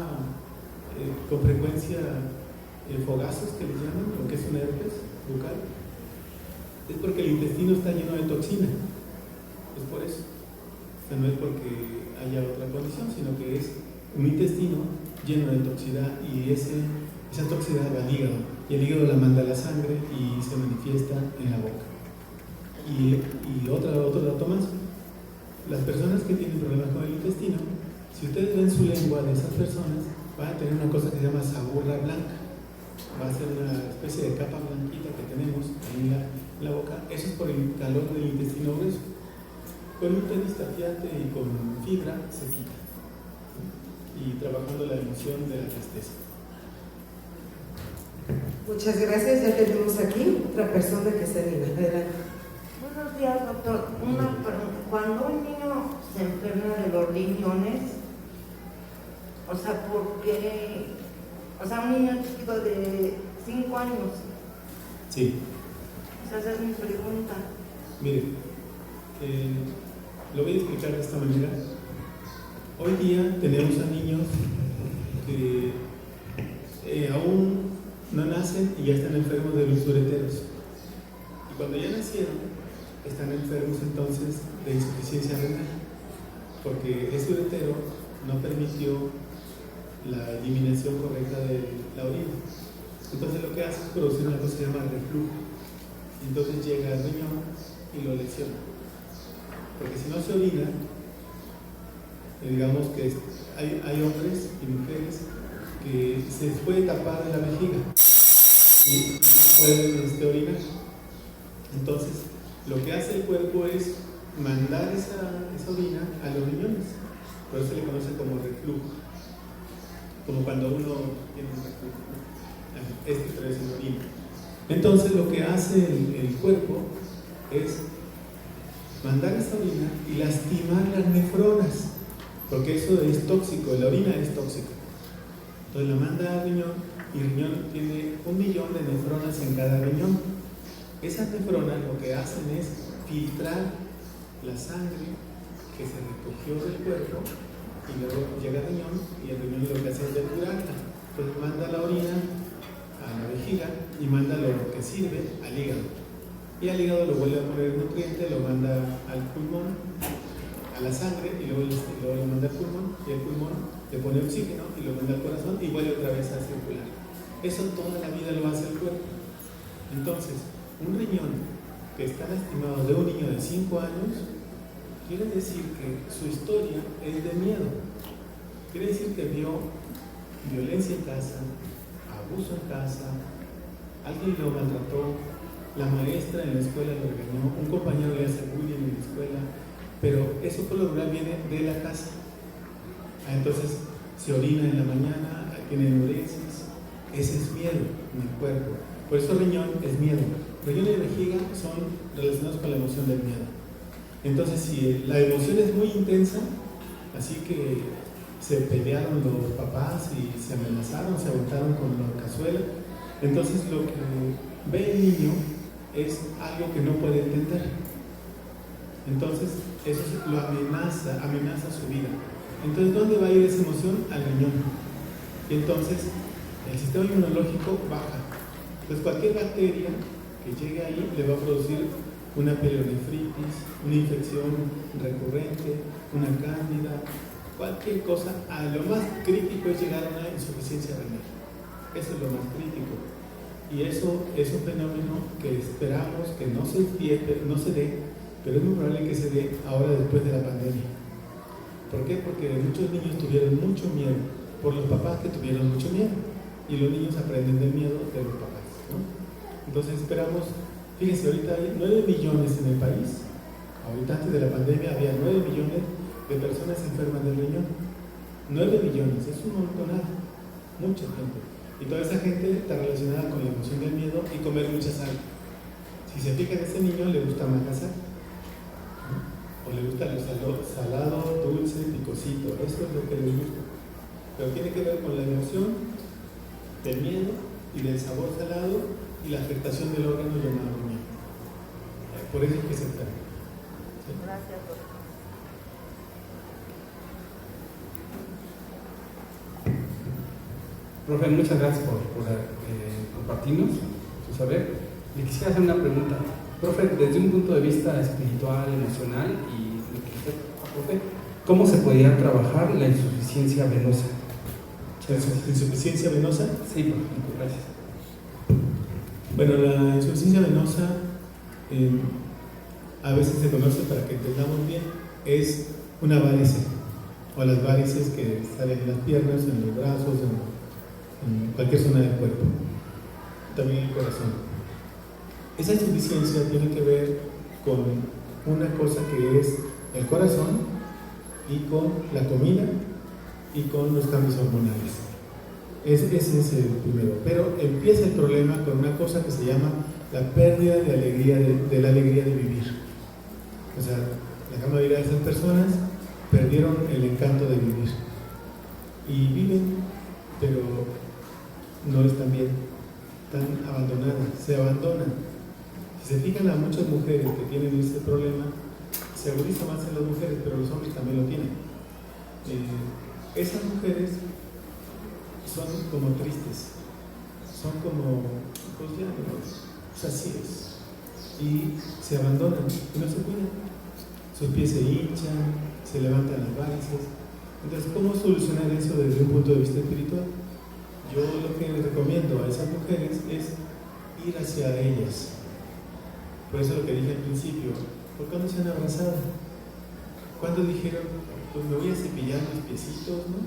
con frecuencia fogazos, que les llaman, lo que es un herpes bucal, es porque el intestino está lleno de toxina. Es por eso. O sea, no es porque haya otra condición, sino que es un intestino lleno de toxicidad, y esa toxicidad va al hígado, y el hígado la manda a la sangre y se manifiesta en la boca. Y otro dato más: las personas que tienen problemas con el intestino, si ustedes ven su lengua de esas personas, van a tener una cosa que se llama saburra blanca. Va a ser una especie de capa blanquita que tenemos ahí en la boca. Eso es por el calor del intestino grueso. Con un tenistafiate y con fibra se quita. Y trabajando la emoción de la tristeza. Muchas gracias. Ya tenemos aquí otra persona que se anima. Adelante. Buenos días, doctor. Una pregunta. Cuando un niño se enferma de los riñones, o sea, ¿por qué? O sea, un niño chiquito de 5 años. Sí. O sea, esa es mi pregunta. Mire, lo voy a explicar de esta manera. Hoy día tenemos a niños que aún no nacen y ya están enfermos de los ureteros. Y cuando ya nacieron, están enfermos entonces de insuficiencia renal, porque ese uretero no permitió la eliminación correcta de la orina. Entonces lo que hace es producir una cosa que se llama reflujo. Entonces llega al riñón y lo lesiona. Porque si no se orina, digamos que hay hombres y mujeres que se les puede tapar la vejiga y no pueden orinar. Entonces lo que hace el cuerpo es mandar esa orina a los riñones. Por eso se le conoce como reflujo. Como cuando uno tiene un reflujo, pero es en orina. Entonces lo que hace el cuerpo es mandar esa orina y lastimar las nefronas, porque eso es tóxico, la orina es tóxica. Entonces la manda al riñón y el riñón tiene 1 millón de nefronas en cada riñón. Esas nefronas lo que hacen es filtrar la sangre que se recogió del cuerpo y luego llega al riñón y el riñón lo que hace es depurarla. Entonces manda la orina a la vejiga y manda lo que sirve al hígado. Y al hígado lo vuelve a poner nutriente, lo manda al pulmón, a la sangre y luego lo manda al pulmón y el pulmón le pone oxígeno y lo manda al corazón y vuelve otra vez a circular. Eso toda la vida lo hace el cuerpo. Entonces, un riñón que está lastimado de un niño de 5 años quiere decir que su historia es de miedo. Quiere decir que vio violencia en casa, abuso en casa, alguien lo maltrató, la maestra en la escuela lo regañó, un compañero le hace bullying en la escuela, pero eso por lo general viene de la casa. Entonces se orina en la mañana, tiene enuresis, ese es miedo en el cuerpo. Por eso riñón es miedo. Riñón y vejiga son relacionados con la emoción del miedo. Entonces si la emoción es muy intensa, así que se pelearon los papás y se amenazaron, se aventaron con la cazuela, entonces lo que ve el niño es algo que no puede entender. Entonces eso lo amenaza su vida. Entonces, ¿dónde va a ir esa emoción? Al riñón. Y entonces el sistema inmunológico baja. Entonces cualquier bacteria que llegue ahí le va a producir una pielonefritis, una infección recurrente, una cándida, cualquier cosa. A lo más crítico es llegar a una insuficiencia renal. Eso es lo más crítico. Y eso es un fenómeno que esperamos que no se dé, pero es muy probable que se dé ahora después de la pandemia. ¿Por qué? Porque muchos niños tuvieron mucho miedo por los papás que tuvieron mucho miedo. Y los niños aprenden del miedo de los papás, ¿no? Entonces esperamos, fíjense, ahorita hay 9 millones en el país. Ahorita antes de la pandemia había 9 millones de personas enfermas del riñón. 9 millones, es un montonado, mucha gente. Y toda esa gente está relacionada con la emoción del miedo y comer mucha sal. Si se fijan, a ese niño le gusta más la sal, ¿no? O le gusta lo salado, dulce, picosito, eso es lo que le gusta. Pero tiene que ver con la emoción del miedo y del sabor salado y la afectación del órgano llamado riñón. Por eso es que se enferma. ¿Sí? Gracias, doctor. Profe, muchas gracias por compartirnos su saber. Le quisiera hacer una pregunta. Profe, desde un punto de vista espiritual, emocional y lo que usted, profe, ¿cómo se podría trabajar la insuficiencia venosa? ¿Insuficiencia venosa? Sí, por ejemplo, gracias. Bueno, la insuficiencia venosa a veces se conoce, para que entendamos bien, es una varice, o las varices que salen en las piernas, en los brazos, en cualquier zona del cuerpo, también el corazón. Esa insuficiencia tiene que ver con una cosa que es el corazón y con la comida y con los cambios hormonales. Ese es el primero. Pero empieza el problema con una cosa que se llama la pérdida de alegría, de la alegría de vivir. O sea, la gran mayoría de esas personas perdieron el encanto de vivir. Y viven, pero no están bien, están abandonadas, se abandonan. Si se fijan, a muchas mujeres que tienen ese problema, se agudiza más en las mujeres, pero los hombres también lo tienen. Esas mujeres son como tristes, son como, pues ya, así es, y se abandonan y no se cuidan. Sus pies se hinchan, se levantan las varices. Entonces, ¿cómo solucionar eso desde un punto de vista espiritual? Yo lo que les recomiendo a esas mujeres es ir hacia ellas. Por eso lo que dije al principio, ¿por qué no se han abrazado? ¿Cuándo dijeron, pues me voy a cepillar mis piecitos, ¿no?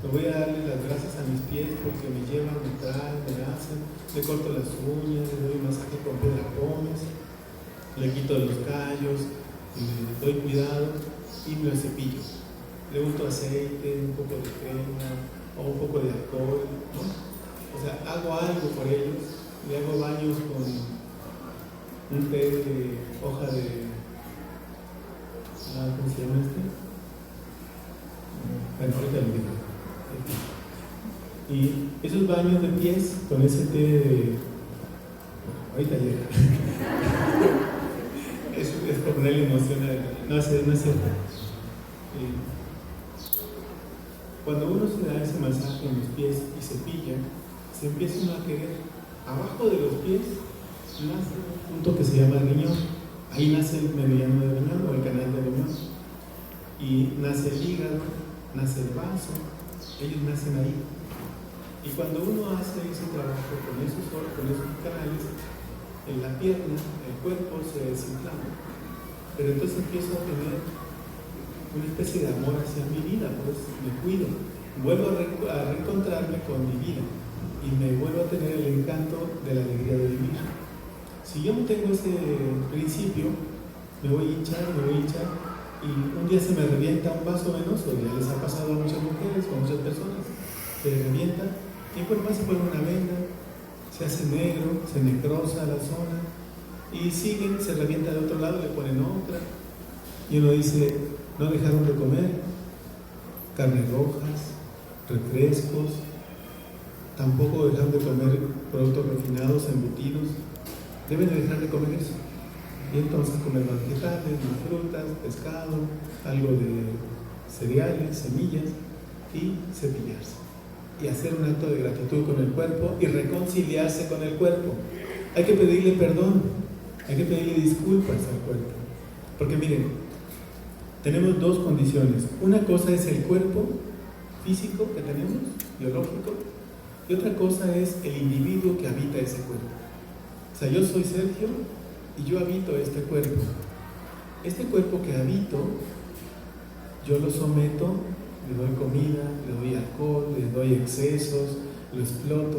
Me voy a darle las gracias a mis pies porque me llevan, me traen, me hacen, le corto las uñas, le doy masaje con piedra pómez, le quito los callos, le doy cuidado y me lo cepillo. Le unto aceite, un poco de crema o un poco de alcohol, ¿no? O sea, hago algo por ellos le hago baños con un té de hoja de, ¿cómo se llama este? Bueno, ahorita lo digo. Y esos baños de pies con ese té de, bueno, ahorita llega. es por ponerle emoción a, no es cierto. Cuando uno se da ese masaje en los pies y se pilla, se empieza uno a querer. Abajo de los pies nace un punto que se llama riñón. Ahí nace el meridiano del riñón o el canal del riñón. Y nace el hígado, nace el vaso, ellos nacen ahí. Y cuando uno hace ese trabajo con esos canales, en la pierna, el cuerpo se desinflama. Pero entonces empiezo a tener una especie de amor hacia mi vida, pues me cuido, vuelvo a reencontrarme con mi vida y me vuelvo a tener el encanto de la alegría de vivir. Si yo no tengo ese principio, me voy a hinchar y un día se me revienta un vaso venoso. Ya les ha pasado a muchas mujeres o a muchas personas, se les revienta y por más se pone una venda, se hace negro, se necrosa la zona y siguen, se revienta de otro lado, le ponen otra y uno dice, no dejaron de comer carnes rojas, refrescos, tampoco dejaron de comer productos refinados, embutidos, deben de dejar de comer eso. Y entonces comer más vegetales, más frutas, pescado, algo de cereales, semillas y cepillarse. Y hacer un acto de gratitud con el cuerpo y reconciliarse con el cuerpo. Hay que pedirle perdón, hay que pedirle disculpas al cuerpo. Porque miren, tenemos dos condiciones. Una cosa es el cuerpo físico que tenemos, biológico, y otra cosa es el individuo que habita ese cuerpo. O sea, yo soy Sergio y yo habito este cuerpo. Este cuerpo que habito, yo lo someto, le doy comida, le doy alcohol, le doy excesos, lo exploto.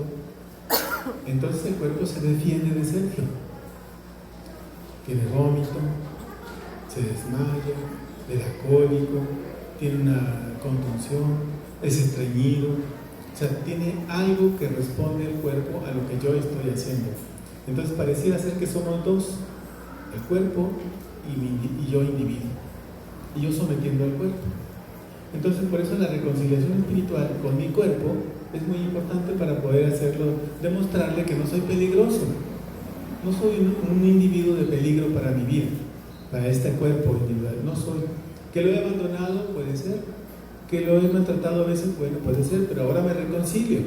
Entonces el cuerpo se defiende de Sergio. Tiene vómito, se desmaya, le da cólico, tiene una contunción, es estreñido. O sea, tiene algo que responde el cuerpo a lo que yo estoy haciendo. Entonces pareciera ser que somos dos, el cuerpo y yo individuo, y yo sometiendo al cuerpo. Entonces por eso la reconciliación espiritual con mi cuerpo es muy importante para poder hacerlo, demostrarle que no soy peligroso, no soy un individuo de peligro para mi vida, para este cuerpo individual, no soy. Que lo he abandonado, puede ser, que lo he maltratado a veces, bueno, puede ser, pero ahora me reconcilio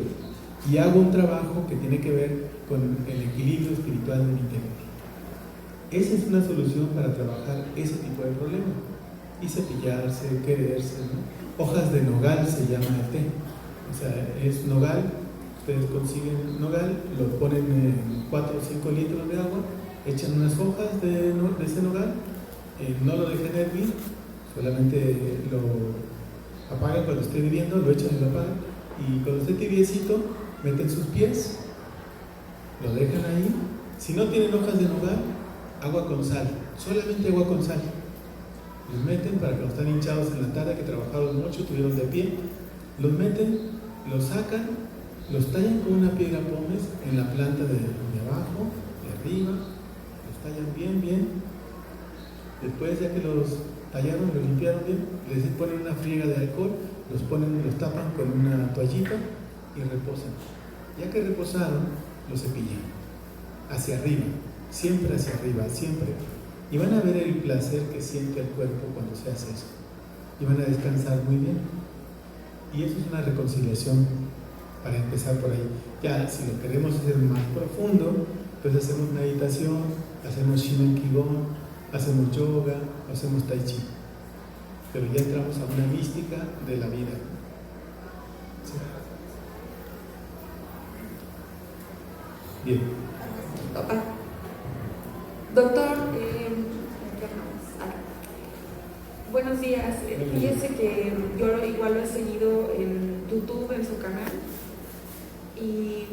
y hago un trabajo que tiene que ver con el equilibrio espiritual de mi interior. Esa es una solución para trabajar ese tipo de problema. Y cepillarse, quererse, ¿no? Hojas de nogal se llama el té. O sea, es nogal, ustedes consiguen nogal, lo ponen en 4 o 5 litros de agua, echan unas hojas de ese nogal, no lo dejen hervir, solamente lo apagan cuando esté hirviendo, lo echan y lo apagan, y cuando esté tibiecito, meten sus pies, lo dejan ahí. Si no tienen hojas de nogal, agua con sal, solamente agua con sal. Los meten para cuando están hinchados en la tarde, que trabajaron mucho, estuvieron de pie, los meten, los sacan, los tallan con una piedra pómez en la planta de abajo, de arriba, los tallan bien. Después, ya que los tallaron, los limpiaron bien, les ponen una friega de alcohol, los tapan con una toallita y reposan. Ya que reposaron, los cepillan hacia arriba, siempre hacia arriba, siempre. Y van a ver el placer que siente el cuerpo cuando se hace eso. Y van a descansar muy bien. Y eso es una reconciliación para empezar por ahí. Ya, si lo queremos hacer más profundo, pues hacemos meditación, hacemos Shimen Kigon, hacemos yoga, hacemos Tai Chi. Pero ya entramos a una mística de la vida. ¿Sí? Bien. Doctor, buenos días. Fíjese que yo igual lo he seguido en YouTube, en su canal, y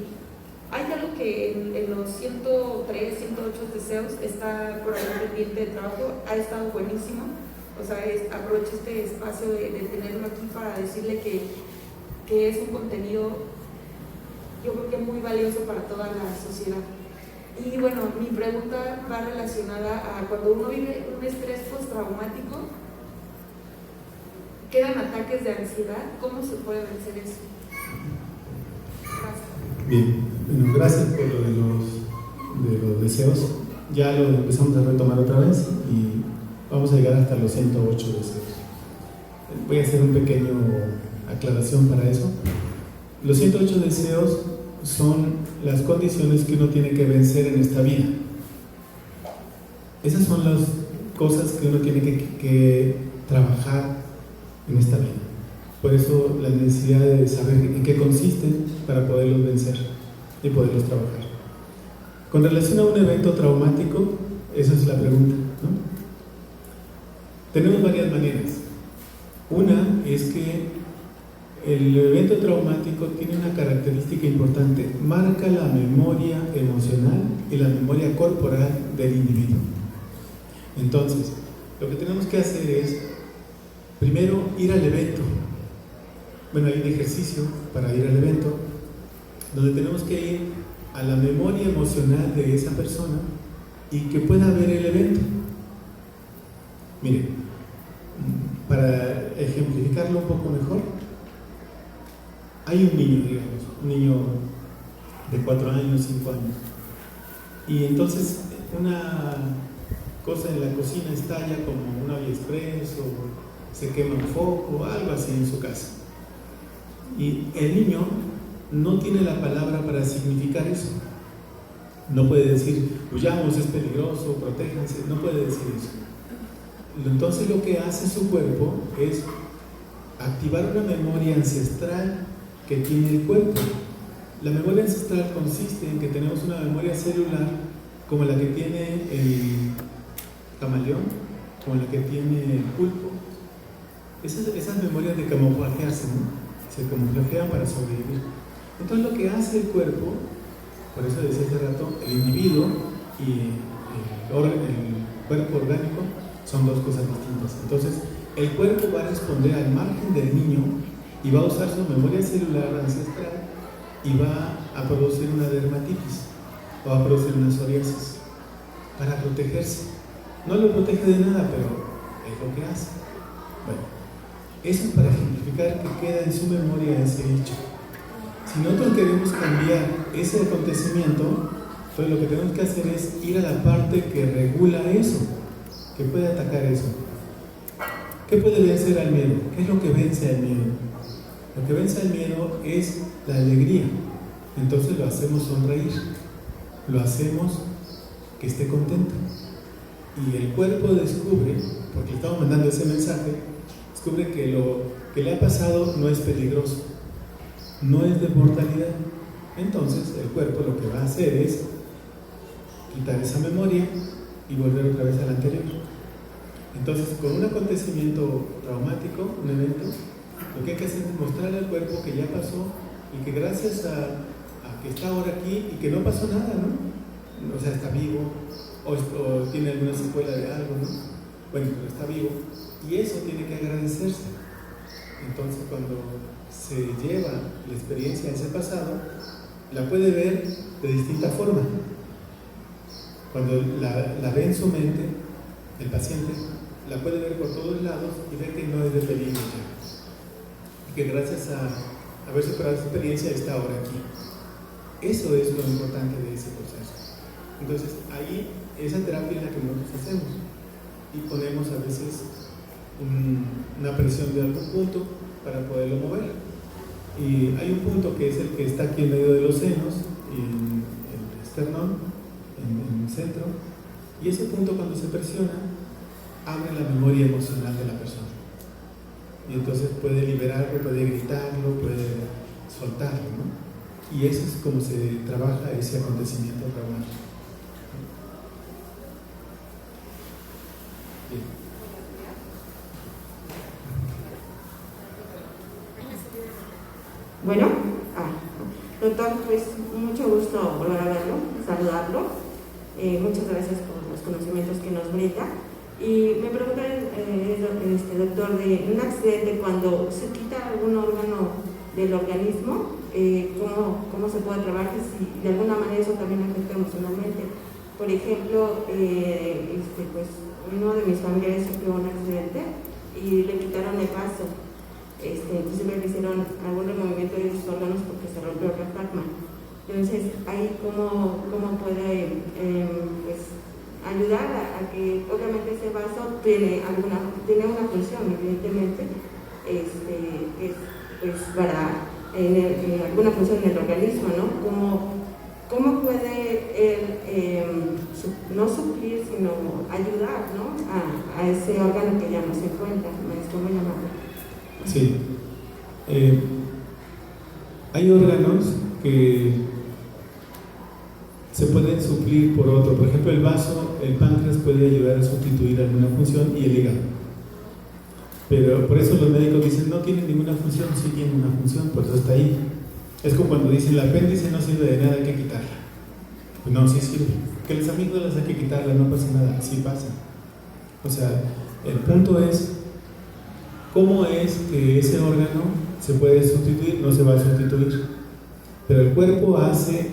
hay algo que en los 103, 108 deseos está por ahí pendiente de trabajo, ha estado buenísimo. O sea, aprovecho este espacio de tenerlo aquí para decirle que es un contenido yo creo que muy valioso para toda la sociedad. Y bueno, mi pregunta va relacionada a cuando uno vive un estrés postraumático, quedan ataques de ansiedad, ¿cómo se puede vencer eso? Gracias. Bien, bueno, gracias por lo de los deseos. Ya lo empezamos a retomar otra vez y vamos a llegar hasta los 108 deseos. Voy a hacer un pequeño aclaración para eso. Los 108 deseos son las condiciones que uno tiene que vencer en esta vida. Esas son las cosas que uno tiene que trabajar en esta vida. Por eso la necesidad de saber en qué consisten para poderlos vencer y poderlos trabajar. Con relación a un evento traumático, esa es la pregunta, ¿no? Tenemos varias maneras. Una es que el evento traumático tiene una característica importante: marca la memoria emocional y la memoria corporal del individuo. Entonces, lo que tenemos que hacer es, primero, ir al evento. Bueno, hay un ejercicio para ir al evento, donde tenemos que ir a la memoria emocional de esa persona y que pueda ver el evento. Miren, para ejemplificarlo un poco mejor, hay un niño, digamos, un niño de 4 años, 5 años, y entonces una cosa en la cocina estalla como una express o se quema un foco, algo así en su casa. Y el niño no tiene la palabra para significar eso. No puede decir, huyamos, es peligroso, protéjanse, no puede decir eso. Entonces lo que hace su cuerpo es activar una memoria ancestral que tiene el cuerpo. La memoria ancestral consiste en que tenemos una memoria celular como la que tiene el camaleón, como la que tiene el pulpo. Esas memorias de camuflajearse, ¿no? Se camuflajean para sobrevivir. Entonces lo que hace el cuerpo, por eso decía hace rato, el individuo y el cuerpo orgánico son dos cosas distintas. Entonces el cuerpo va a responder al margen del niño y va a usar su memoria celular ancestral y va a producir una dermatitis o va a producir una psoriasis para protegerse. No lo protege de nada, pero es lo que hace. Bueno, eso es para ejemplificar que queda en su memoria ese hecho. Si nosotros queremos cambiar ese acontecimiento, pues lo que tenemos que hacer es ir a la parte que regula eso, que puede atacar eso. ¿Qué puede vencer al miedo? ¿Qué es lo que vence al miedo? Lo que vence al miedo es la alegría. Entonces lo hacemos sonreír, lo hacemos que esté contento. Y el cuerpo descubre, porque le estamos mandando ese mensaje, descubre que lo que le ha pasado no es peligroso, no es de mortalidad. Entonces el cuerpo lo que va a hacer es quitar esa memoria y volver otra vez a la anterior. Entonces, con un acontecimiento traumático, un evento, lo que hay que hacer es mostrarle al cuerpo que ya pasó y que gracias a que está ahora aquí y que no pasó nada, ¿no? O sea, está vivo o tiene alguna secuela de algo, ¿no? Bueno, pero está vivo y eso tiene que agradecerse. Entonces, cuando se lleva la experiencia de ese pasado, la puede ver de distinta forma. Cuando la ve en su mente, el paciente la puede ver por todos lados y ve que no es de peligro ya. Y que gracias a haber superado esa experiencia está ahora aquí. Eso es lo importante de ese proceso. Entonces, ahí, esa terapia es la que nosotros hacemos. Y ponemos a veces una presión de algún punto para poderlo mover. Y hay un punto que es el que está aquí en medio de los senos, en el esternón, en el centro. Y ese punto, cuando se presiona, abre la memoria emocional de la persona. Y entonces puede liberarlo, puede gritarlo, puede soltarlo, ¿no? Y eso es como se trabaja ese acontecimiento traumático. Bien. Bueno, doctor, pues mucho gusto volver a verlo, saludarlo. Muchas gracias por los conocimientos que nos brinda. Y me preguntan, doctor, de un accidente cuando se quita algún órgano del organismo, cómo se puede trabajar, si de alguna manera eso también afecta emocionalmente. Por ejemplo, pues uno de mis familiares sufrió un accidente y le quitaron el vaso. Entonces le hicieron algún movimiento de sus órganos porque se rompió el diafragma. Entonces, ahí cómo puede pues, ayudar a que obviamente ese vaso tiene una función, evidentemente, que es pues, para alguna función en el organismo, ¿no? ¿Cómo puede él no suplir, sino ayudar, ¿no? a ese órgano que ya no se encuentra? Maestro, muy amable. Sí. Hay órganos que se pueden suplir por otro. Por ejemplo, el vaso, el páncreas puede ayudar a sustituir alguna función y el hígado. Pero por eso los médicos dicen no tiene ninguna función, sí tiene una función, por eso está ahí. Es como cuando dicen el apéndice no sirve de nada, hay que quitarla. Pues no, sí sirve. Que las amígdalas hay que quitarla, no pasa nada, sí pasa. O sea, el punto es cómo es que ese órgano se puede sustituir, no se va a sustituir. Pero el cuerpo hace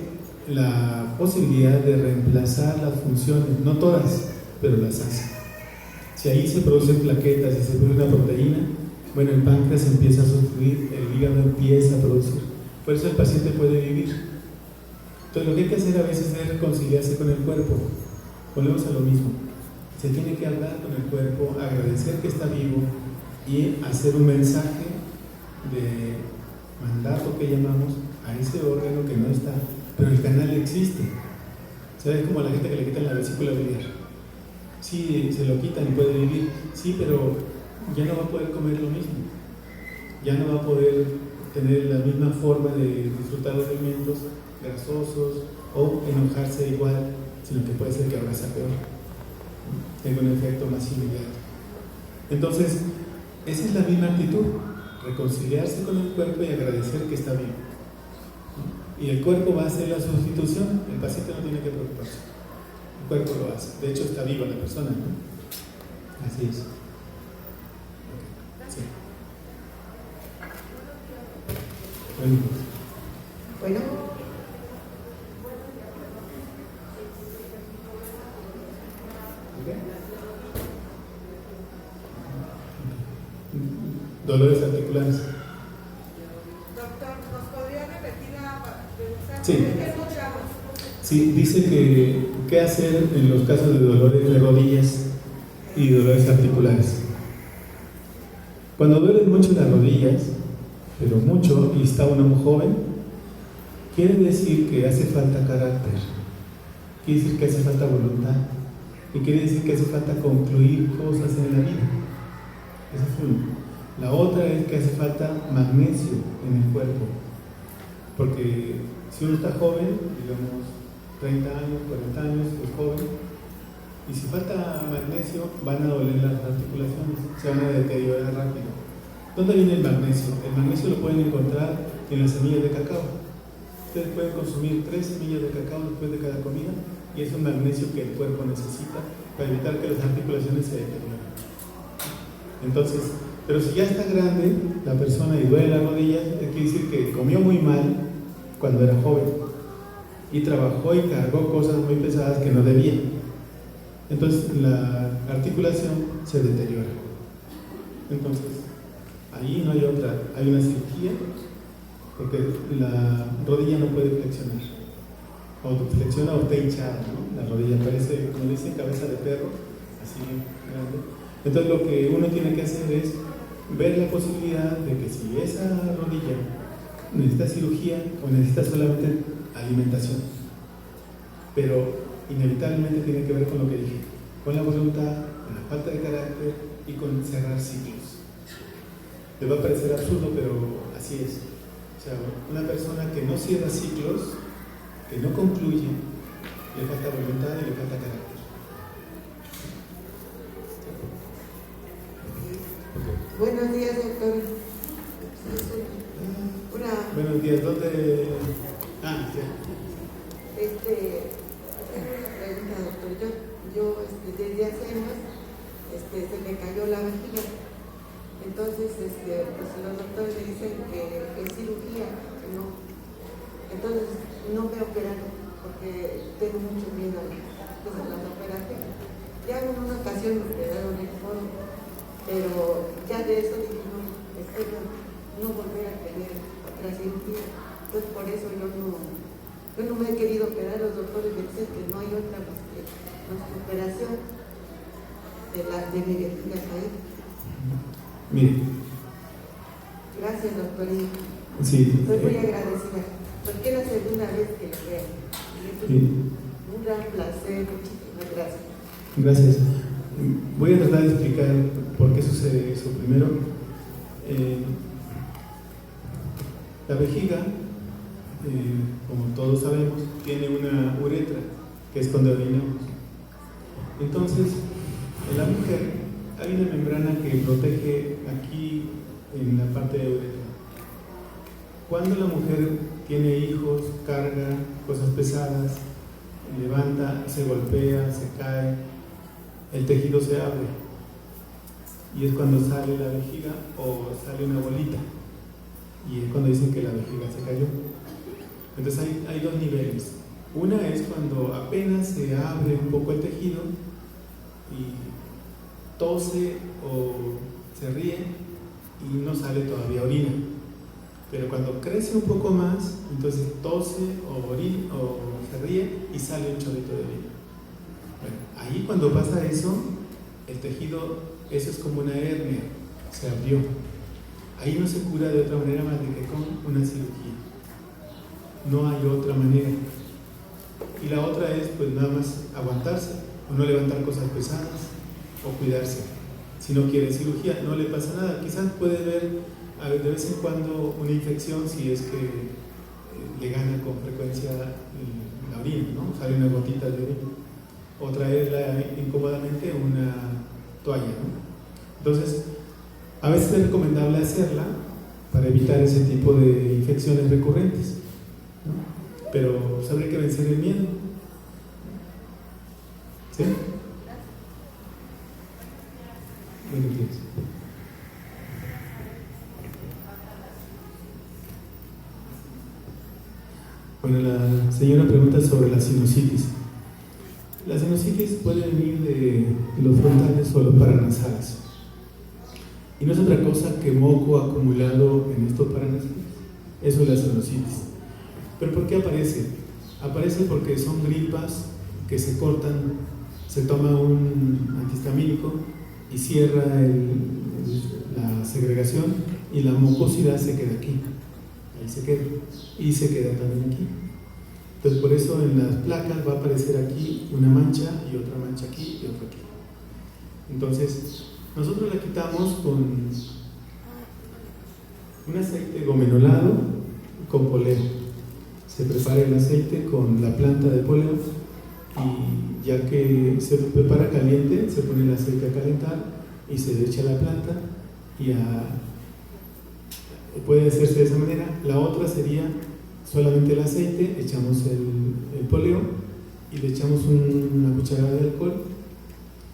la posibilidad de reemplazar las funciones, no todas, pero las hace. Si ahí se producen plaquetas y se produce una proteína, bueno, el páncreas empieza a sustituir, el hígado empieza a producir. Por eso el paciente puede vivir. Entonces lo que hay que hacer a veces es reconciliarse con el cuerpo. Volvemos a lo mismo. Se tiene que hablar con el cuerpo, agradecer que está vivo y hacer un mensaje de mandato que llamamos a ese órgano que no está, pero el canal existe. ¿Sabes? Como a la gente que le quitan la vesícula biliar. Sí, se lo quitan y puede vivir, sí, pero ya no va a poder comer lo mismo, ya no va a poder tener la misma forma de disfrutar los alimentos grasosos o enojarse igual, sino que puede ser que ahora sea peor, tenga un efecto más inmediato. Entonces, esa es la misma actitud, reconciliarse con el cuerpo y agradecer que está vivo. Y el cuerpo va a hacer la sustitución, el paciente no tiene que preocuparse. El cuerpo lo hace. De hecho, está viva la persona, ¿no? Así es. Sí. Bueno. Dolores articulares. Doctor, ¿nos podría repetir la pregunta? Sí. Sí, dice que qué hacer en los casos de dolores de rodillas y dolores articulares. Cuando duelen mucho las rodillas, pero mucho, y está uno muy joven, quiere decir que hace falta carácter, quiere decir que hace falta voluntad, y quiere decir que hace falta concluir cosas en la vida. Esa es una. La otra es que hace falta magnesio en el cuerpo, porque si uno está joven, digamos 30 años, 40 años, es joven, y si falta magnesio van a doler las articulaciones, se van a deteriorar rápido. ¿Dónde viene el magnesio? El magnesio lo pueden encontrar en las semillas de cacao. Ustedes pueden consumir 3 semillas de cacao después de cada comida y es un magnesio que el cuerpo necesita para evitar que las articulaciones se deterioren. Entonces, pero si ya está grande la persona y duele las rodillas, quiere decir que comió muy mal cuando era joven y trabajó y cargó cosas muy pesadas que no debía. Entonces la articulación se deteriora. Entonces, ahí no hay otra, hay una cirugía, porque la rodilla no puede flexionar. O flexiona o está hinchada, ¿no? La rodilla parece, como dicen, cabeza de perro, así grande. Entonces lo que uno tiene que hacer es ver la posibilidad de que si esa rodilla necesita cirugía o necesita solamente alimentación, pero inevitablemente tiene que ver con lo que dije, con la voluntad, con la falta de carácter y con cerrar ciclos. Les va a parecer absurdo, pero así es. O sea, una persona que no cierra ciclos, que no concluye, le falta voluntad y le falta carácter. Buenos días, doctor. Buenos días, ¿dónde? Ah, sí. Una pregunta, doctor. Yo desde hace años se me cayó la vejiga. Entonces, pues los doctores me dicen que es cirugía, que no Entonces no me operaron porque tengo mucho miedo pues, a las operaciones. Ya en una ocasión me operaron el foro, pero ya de eso dije, no, espero no volver a tener otra cirugía. Entonces por eso yo no me he querido operar. Los doctores me dicen que no hay otra más que nuestra operación de mi vejiga caída. Mire. Gracias, doctor. Sí. Estoy muy agradecida, porque es la segunda vez que lo veo. Y es un gran placer. Muchísimas gracias. Gracias. Voy a tratar de explicar por qué sucede eso. Primero, la vejiga, como todos sabemos, tiene una uretra, que es donde orinamos. Entonces, en la mujer hay una membrana que protege aquí en la parte de uretra. Cuando la mujer tiene hijos, carga cosas pesadas, levanta, se golpea, se cae, el tejido se abre y es cuando sale la vejiga o sale una bolita, y es cuando dicen que la vejiga se cayó. Entonces hay dos niveles. Una es cuando apenas se abre un poco el tejido y tose o se ríe y no sale todavía orina. Pero cuando crece un poco más, entonces tose o orina o se ríe y sale un chorrito de orina. Bueno, ahí cuando pasa eso, el tejido, eso es como una hernia, se abrió. Ahí no se cura de otra manera más de que con una cirugía. No hay otra manera. Y la otra es pues nada más aguantarse, o no levantar cosas pesadas, o cuidarse. Si no quiere cirugía, no le pasa nada. Quizás puede ver de vez en cuando una infección si es que le gana con frecuencia la orina, ¿no? Sale una gotita de orina. O traerla incómodamente una toalla, ¿no? Entonces, a veces es recomendable hacerla para evitar ese tipo de infecciones recurrentes, ¿no? Pero pues, habría que vencer el miedo. ¿Sí? Buenos días. Bueno, la señora pregunta sobre la sinusitis. La sinusitis puede venir de los frontales o los paranasales. Y no es otra cosa que moco acumulado en estos paranasales. Eso es la sinusitis. ¿Pero por qué aparece? Aparece porque son gripas que se cortan, se toma un antihistamínico y cierra la segregación y la mucosidad se queda aquí. Ahí se queda. Y se queda también aquí. Entonces por eso en las placas va a aparecer aquí una mancha y otra mancha aquí y otra aquí. Entonces nosotros la quitamos con un aceite gomenolado con poleo. Se prepara el aceite con la planta de poleo y ya que se prepara caliente, se pone el aceite a calentar y se echa la planta y puede hacerse de esa manera. La otra sería solamente el aceite, echamos el poleo y le echamos una cucharada de alcohol,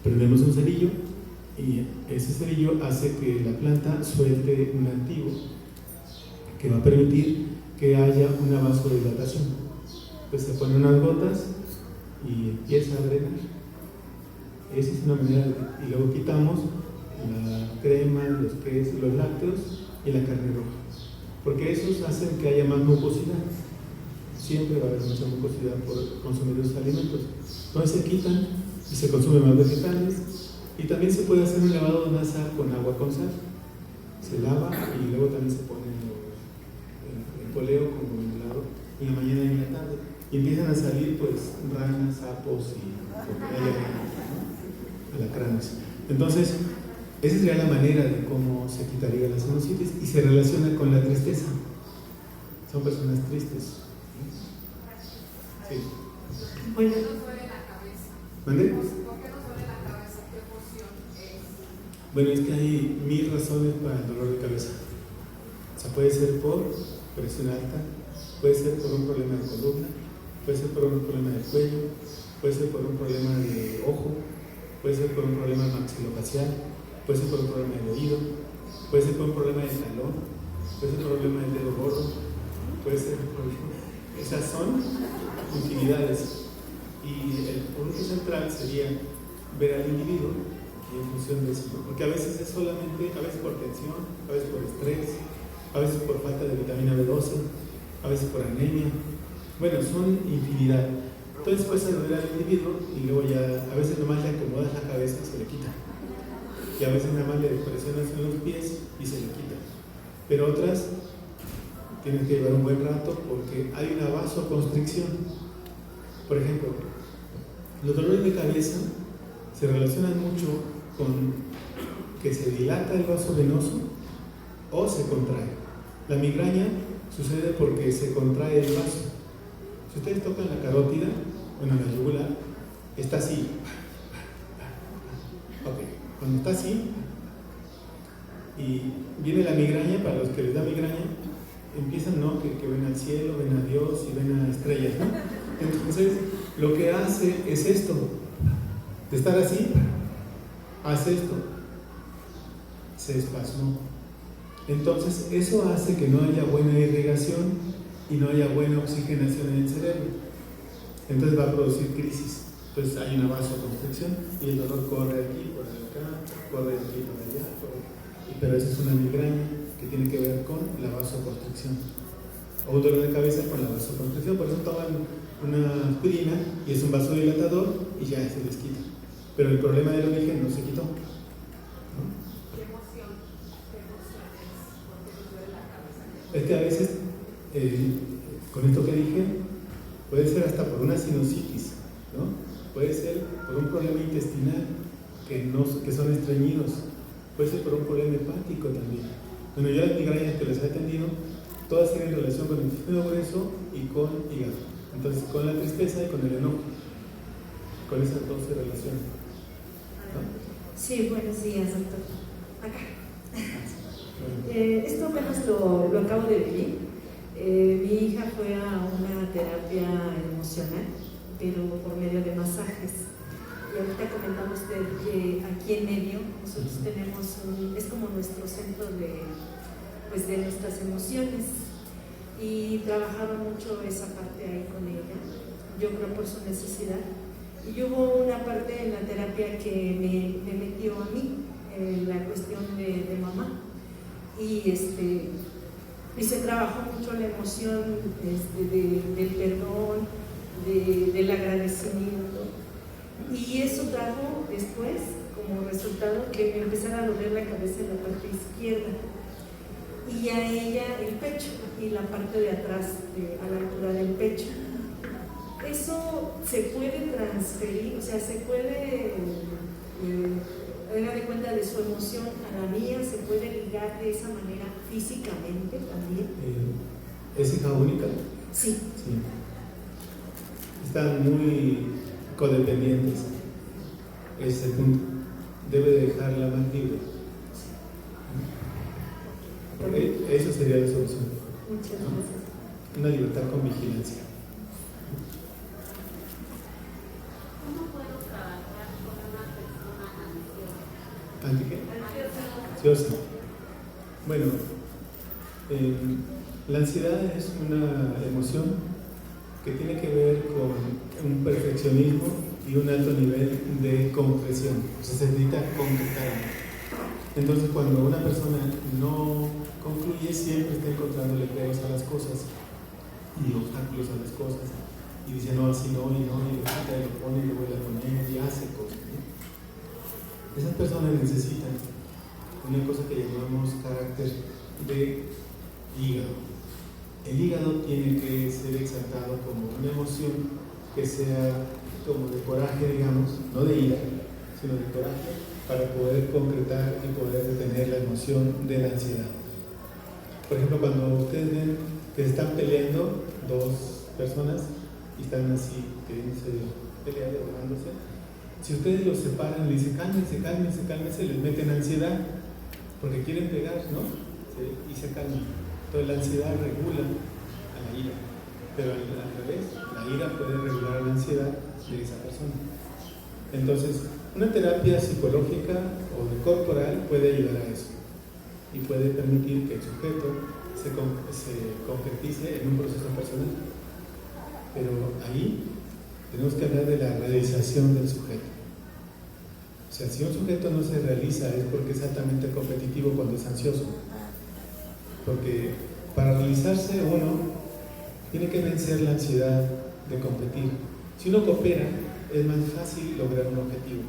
prendemos un cerillo y ese cerillo hace que la planta suelte un activo que va a permitir que haya una vasodilatación. Pues se ponen unas gotas y empieza a drenar. Esa es una manera y luego quitamos la crema, los quesos, los lácteos y la carne roja, porque esos hacen que haya más mucosidad. Siempre va a haber mucha mucosidad por consumir esos alimentos. Entonces se quitan y se consumen más vegetales. Y también se puede hacer un lavado nasal con agua con sal. Se lava y luego también se pone el poleo como en lado en la mañana y en la tarde. Y empiezan a salir pues ranas, sapos y alacranes. Entonces, esa sería la manera de cómo se quitaría la sinusitis y se relaciona con la tristeza. Son personas tristes. Sí. Bueno, ¿Por qué nos duele la cabeza? ¿Mande? ¿Por qué nos duele la cabeza? ¿Qué porción es? Bueno, es que hay 1000 razones para el dolor de cabeza. O sea, puede ser por presión alta, puede ser por un problema de columna, puede ser por un problema de cuello, puede ser por un problema de ojo, puede ser por un problema maxilofacial, puede ser por un problema de oído, puede ser por un problema de talón, puede ser por un problema del dedo gordo, puede ser por... sea, son utilidades. Y el punto central sería ver al individuo y en función de eso, porque a veces es solamente, a veces por tensión, a veces por estrés, a veces por falta de vitamina B12, a veces por anemia. Bueno, son infinidad. Entonces puedes ver al individuo y luego ya, a veces nomás le acomodas la cabeza y se le quita. Y a veces nada más le presionas en los pies y se le quita. Pero otras tienes que llevar un buen rato porque hay una vasoconstricción. Por ejemplo, los dolores de cabeza se relacionan mucho con que se dilata el vaso venoso o se contrae. La migraña sucede porque se contrae el vaso. Si ustedes tocan la carótida, bueno, la yugular, está así. Ok, cuando está así y viene la migraña, para los que les da migraña, empiezan, ¿no? Que ven al cielo, ven a Dios y ven a estrellas, ¿no? Entonces, lo que hace es esto, de estar así, hace esto, se espasmó. Entonces, eso hace que no haya buena irrigación y no haya buena oxigenación en el cerebro. Entonces va a producir crisis. Entonces hay una vasoconstricción y el dolor corre aquí, por acá, corre aquí, por allá, pero eso es una migraña que tiene que ver con la vasoconstricción. O un dolor de cabeza con la vasoconstricción, por eso toman una aspirina y es un vasodilatador y ya se les quita. Pero el problema del origen no se quitó. ¿No? ¿Qué emoción es? ¿Por qué nos duele la cabeza? Es que a veces, con esto que dije, puede ser hasta por una sinusitis, ¿no? Puede ser por un problema intestinal que son estreñidos, puede ser por un problema hepático también. Bueno, yo las migrañas que les he atendido, todas tienen relación con el intestino grueso y con hígado. Entonces, con la tristeza y con el enojo. Con esas dos se relacionan. ¿No? Sí, buenos días, doctor. Acá. Esto apenas lo acabo de vivir. Mi hija fue a una terapia emocional, pero por medio de masajes. Y ahorita comentaba usted que aquí en medio nosotros tenemos es como nuestro centro de nuestras emociones. Y trabajaron mucho esa parte ahí con ella, yo creo por su necesidad. Y hubo una parte en la terapia que me metió a mí, la cuestión de mamá. Y se trabajó mucho la emoción del perdón, del agradecimiento. Y eso trajo después como resultado que me empezara a doler la cabeza en la parte izquierda. Y a ella el pecho y la parte de atrás a la altura del pecho. Eso se puede transferir, o sea, se puede dar de cuenta de su emoción a la mía, se puede ligar de esa manera físicamente también. ¿Es hija única? Sí. Sí. Están muy codependientes. Ese punto debe dejarla más libre. Eso sería la solución. Muchas gracias. Una libertad con vigilancia. ¿Cómo puedo trabajar con una persona ansiosa? ¿Anti qué? Ansiosa. Bueno, la ansiedad es una emoción que tiene que ver con un perfeccionismo y un alto nivel de concreción. O sea, se necesita concretar. Entonces, cuando una persona no concluye, siempre está encontrándole peros a las cosas y obstáculos a las cosas. Y dice, no, así no, y no, y lo quita, y lo pone, y lo vuelve a poner, y hace cosas, ¿no? Esas personas necesitan una cosa que llamamos carácter de hígado. El hígado tiene que ser exaltado como una emoción que sea como de coraje, digamos, no de ira, sino de coraje, para poder concretar y poder detener la emoción de la ansiedad. Por ejemplo, cuando ustedes ven que se están peleando dos personas y están así, queriéndose pelear, ahogándose, si ustedes los separan y dicen cálmense, cálmense, cálmense, les meten ansiedad porque quieren pegar, ¿no? Sí, y se calman. Entonces la ansiedad regula a la ira, pero al revés, la ira puede regular la ansiedad de esa persona. Entonces, una terapia psicológica o de corporal puede ayudar a eso y puede permitir que el sujeto se concretice en un proceso personal. ahí tenemos que hablar de la realización del sujeto. O sea, si un sujeto no se realiza es porque es altamente competitivo cuando es ansioso. Porque para realizarse uno tiene que vencer la ansiedad de competir. Si uno coopera, es más fácil lograr un objetivo.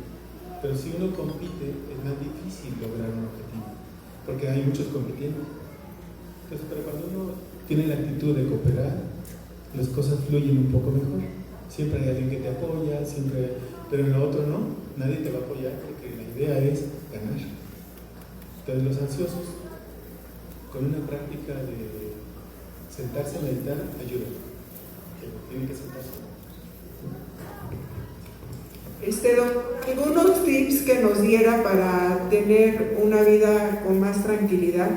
Pero si uno compite, es más difícil lograr un objetivo. Porque hay muchos compitiendo. Entonces, pero cuando uno tiene la actitud de cooperar, las cosas fluyen un poco mejor. Siempre hay alguien que te apoya, pero en lo otro no, nadie te va a apoyar porque la idea es ganar. Entonces los ansiosos, con una práctica de sentarse a meditar, ayudan. Tienen que sentarse. ¿Algunos tips que nos diera para tener una vida con más tranquilidad?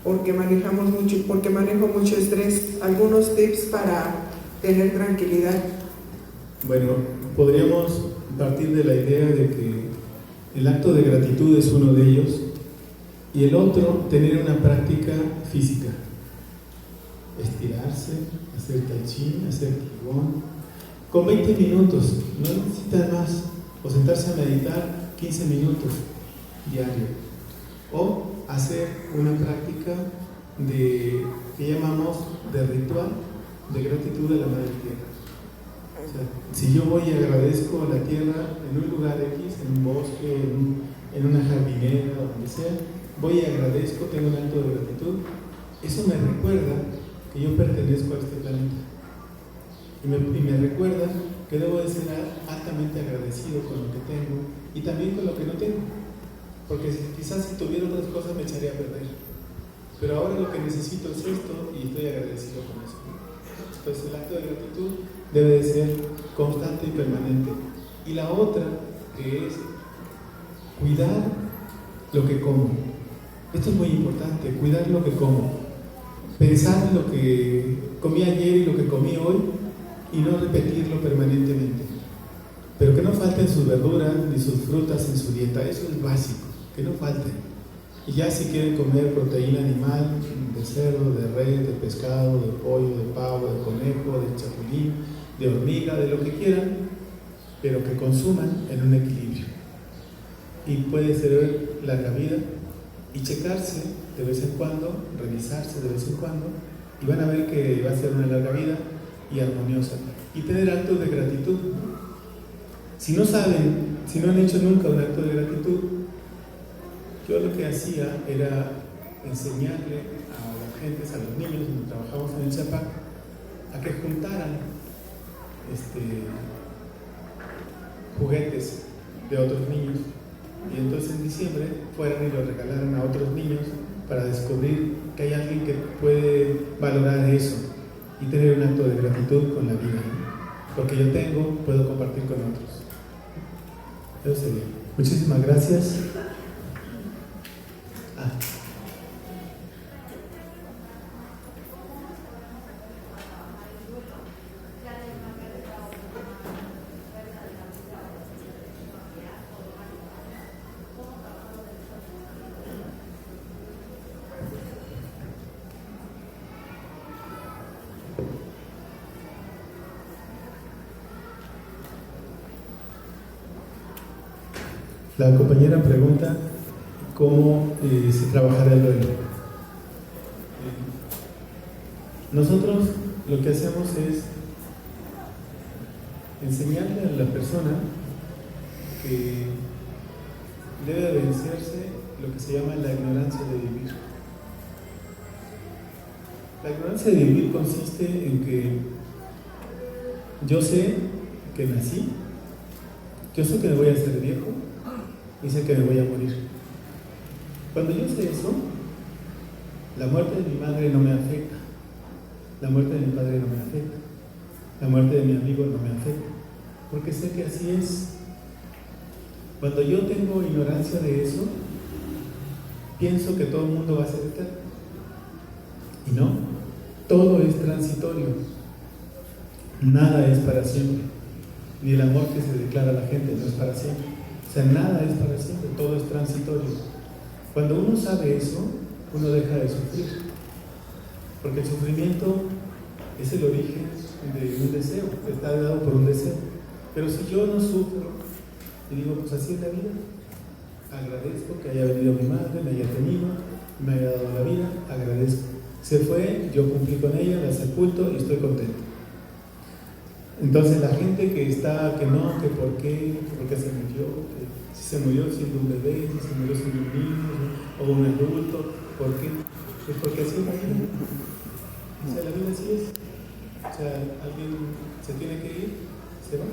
Porque manejo mucho estrés. ¿Algunos tips para tener tranquilidad? Bueno, podríamos partir de la idea de que el acto de gratitud es uno de ellos y el otro, tener una práctica física. Estirarse, hacer tai chi, hacer qigong. Con 20 minutos, no necesitan más. O sentarse a meditar 15 minutos diario. O hacer una práctica que llamamos de ritual de gratitud a la Madre Tierra. O sea, si yo voy y agradezco a la Tierra en un lugar X, en un bosque, en una jardinera, donde sea, voy y agradezco, tengo un acto de gratitud, eso me recuerda que yo pertenezco a este planeta. Y me recuerda que debo de ser altamente agradecido con lo que tengo y también con lo que no tengo. Porque quizás si tuviera otras cosas me echaría a perder. Pero ahora lo que necesito es esto y estoy agradecido con eso. Entonces el acto de gratitud debe de ser constante y permanente. Y la otra, que es cuidar lo que como. Esto es muy importante, cuidar lo que como. Pensar en lo que comí ayer y lo que comí hoy y no repetirlo permanentemente. Pero que no falten sus verduras ni sus frutas en su dieta, eso es básico, que no falten. Y ya si quieren comer proteína animal, de cerdo, de res, de pescado, de pollo, de pavo, de conejo, de chapulín, de hormiga, de lo que quieran, pero que consuman en un equilibrio. Y puede ser larga vida y checarse de vez en cuando, revisarse de vez en cuando, y van a ver que va a ser una larga vida y armoniosa. Y tener actos de gratitud. Si no saben, si no han hecho nunca un acto de gratitud, yo lo que hacía era enseñarle a las gentes, a los niños, cuando trabajamos en el Chapac, a que juntaran juguetes de otros niños y entonces en diciembre fueran y lo regalaran a otros niños para descubrir que hay alguien que puede valorar eso y tener un acto de gratitud con la vida, ¿no? Porque yo tengo, puedo compartir con otros. Eso sería. Muchísimas gracias. La compañera pregunta cómo se trabajará el duelo. Nosotros lo que hacemos es enseñarle a la persona que debe vencerse lo que se llama la ignorancia de vivir. La ignorancia de vivir consiste en que yo sé que nací, yo sé que me voy a hacer viejo, y sé que me voy a morir. Cuando yo sé eso, la muerte de mi madre no me afecta, la muerte de mi padre no me afecta, la muerte de mi amigo no me afecta, porque sé que así es. Cuando yo tengo ignorancia de eso, pienso que todo el mundo va a ser eterno. Y no, todo es transitorio, nada es para siempre, ni el amor que se declara a la gente no es para siempre. O sea, nada es para siempre, todo es transitorio. Cuando uno sabe eso, uno deja de sufrir. Porque el sufrimiento Es el origen de un deseo, está dado por un deseo. Pero si yo no sufro, y digo, pues así es la vida, agradezco que haya venido mi madre, me haya tenido, me haya dado la vida, agradezco. Se fue, yo cumplí con ella, la sepulto y estoy contento. Entonces la gente que está, que no, que por qué se murió, que si se murió siendo un bebé, si se murió siendo un niño o un adulto, ¿por qué? Pues porque así es la vida. O sea, la vida así es. O sea, alguien se tiene que ir, se va.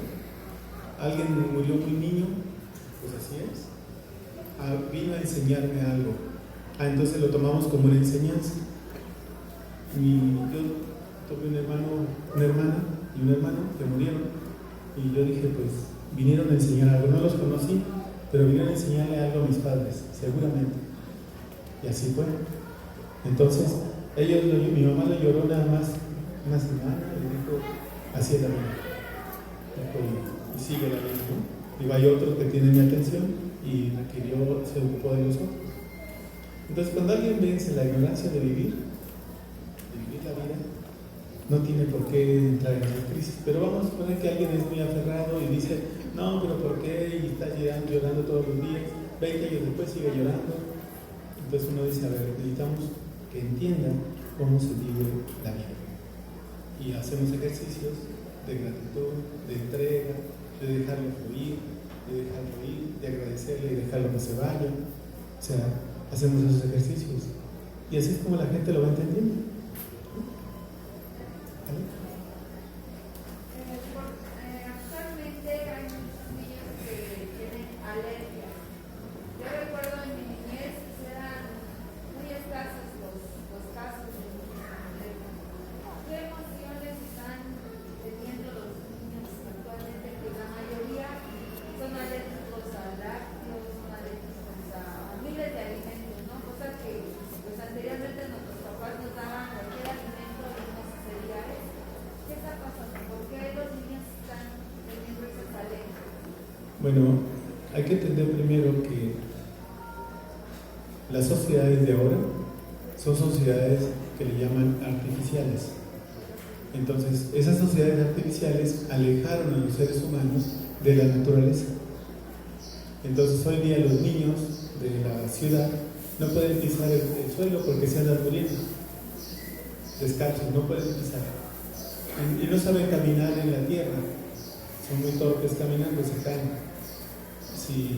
Alguien murió muy niño, pues así es. Vino a enseñarme algo. Entonces lo tomamos como una enseñanza. Yo tuve una hermana y un hermano que murieron, y yo dije, pues vinieron a enseñar algo. No los conocí, pero vinieron a enseñarle algo a mis padres, seguramente. Y así fue. Entonces mi mamá le lloró nada más una semana y dijo, así es la vida. Y sigue la vida, ¿no? Y hay otros que tienen mi atención y se ocupó de los otros. Entonces, cuando alguien vence la ignorancia de vivir la vida, no tiene por qué entrar en esa crisis. Pero vamos a suponer que alguien es muy aferrado y dice, no, pero ¿por qué? Y está llorando todos los días, 20 años después sigue llorando. Entonces uno dice, a ver, necesitamos que entiendan cómo se vive la vida. Y hacemos ejercicios de gratitud, de entrega, de dejarlo fluir, de agradecerle y dejarlo que se vaya. O sea, hacemos esos ejercicios. Y así es como la gente lo va entendiendo. Actualmente hay muchos niños que tienen alergias. Yo recuerdo en mi niñez eran muy escasos los casos de niños con alergias. ¿Qué emociones están teniendo los niños actualmente? Que la mayoría son alérgicos a lácteos, son alérgicos a miles de alimentos, ¿no? Cosa que pues anteriormente nuestros papás nos daban cualquier alimento y no sucedía eso. ¿Qué está pasando? ¿Por qué los niños están teniendo esas alergias? Bueno, hay que entender primero que las sociedades de ahora son sociedades que le llaman artificiales. Entonces, esas sociedades artificiales alejaron a los seres humanos de la naturaleza. Entonces, hoy día los niños de la ciudad no pueden pisar el suelo porque se andan muriendo. Descalzos, no pueden pisar. Y no saben caminar en la tierra. Son muy torpes caminando, se caen. Si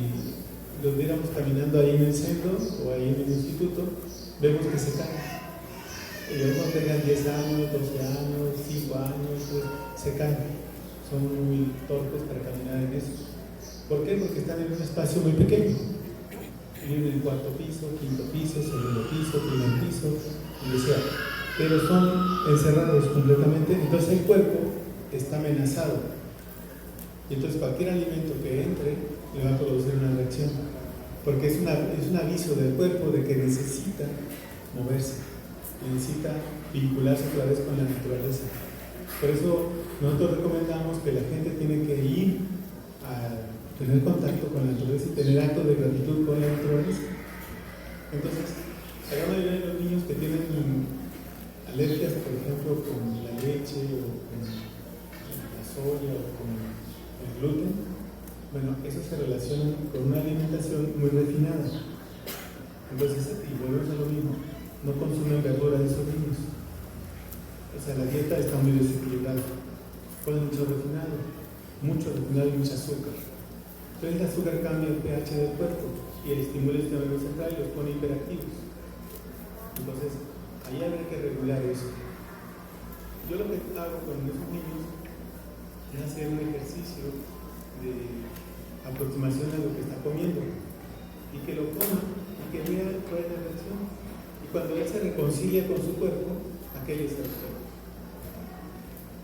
los viéramos caminando ahí en el centro o ahí en el instituto, vemos que se caen. Ellos no tengan 10 años, 12 años, 5 años, pues, se caen. Son muy torpes para caminar en eso. ¿Por qué? Porque están en un espacio muy pequeño. Viven en el cuarto piso, quinto piso, segundo piso, primer piso, donde sea. Pero son encerrados completamente, entonces el cuerpo está amenazado. Y entonces cualquier alimento que entre le va a producir una reacción, porque es un aviso del cuerpo de que necesita moverse, necesita vincularse otra vez con la naturaleza. Por eso nosotros recomendamos que la gente tiene que ir a tener contacto con la naturaleza y tener actos de gratitud con la naturaleza. Entonces, la gran mayoría de los niños que tienen alergias, por ejemplo, con la leche o con la soya o con el gluten, bueno, eso se relaciona con una alimentación muy refinada. Entonces, y volvemos a lo mismo, no consumen verdura de esos niños. O sea, la dieta está muy desequilibrada. Ponen mucho refinado y mucho azúcar. Entonces el azúcar cambia el pH del cuerpo y el estimula el sistema nervioso central y los pone hiperactivos. Entonces, ahí habría que regular eso. Yo lo que hago con esos niños es hacer un ejercicio de aproximación a lo que está comiendo y que lo coma y que vea cuál es la reacción. Y cuando él se reconcilia con su cuerpo, aquello se resuelve.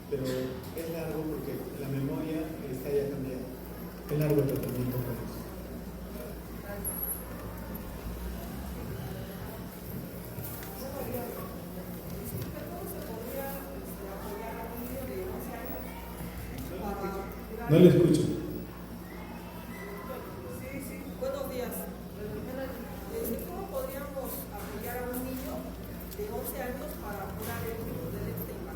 Pero es largo porque la memoria está ya cambiada. Es largo el tratamiento para eso. No le escucho. Sí, buenos días. ¿Cómo podríamos apoyar a un niño de 11 años para curar el virus del eczema?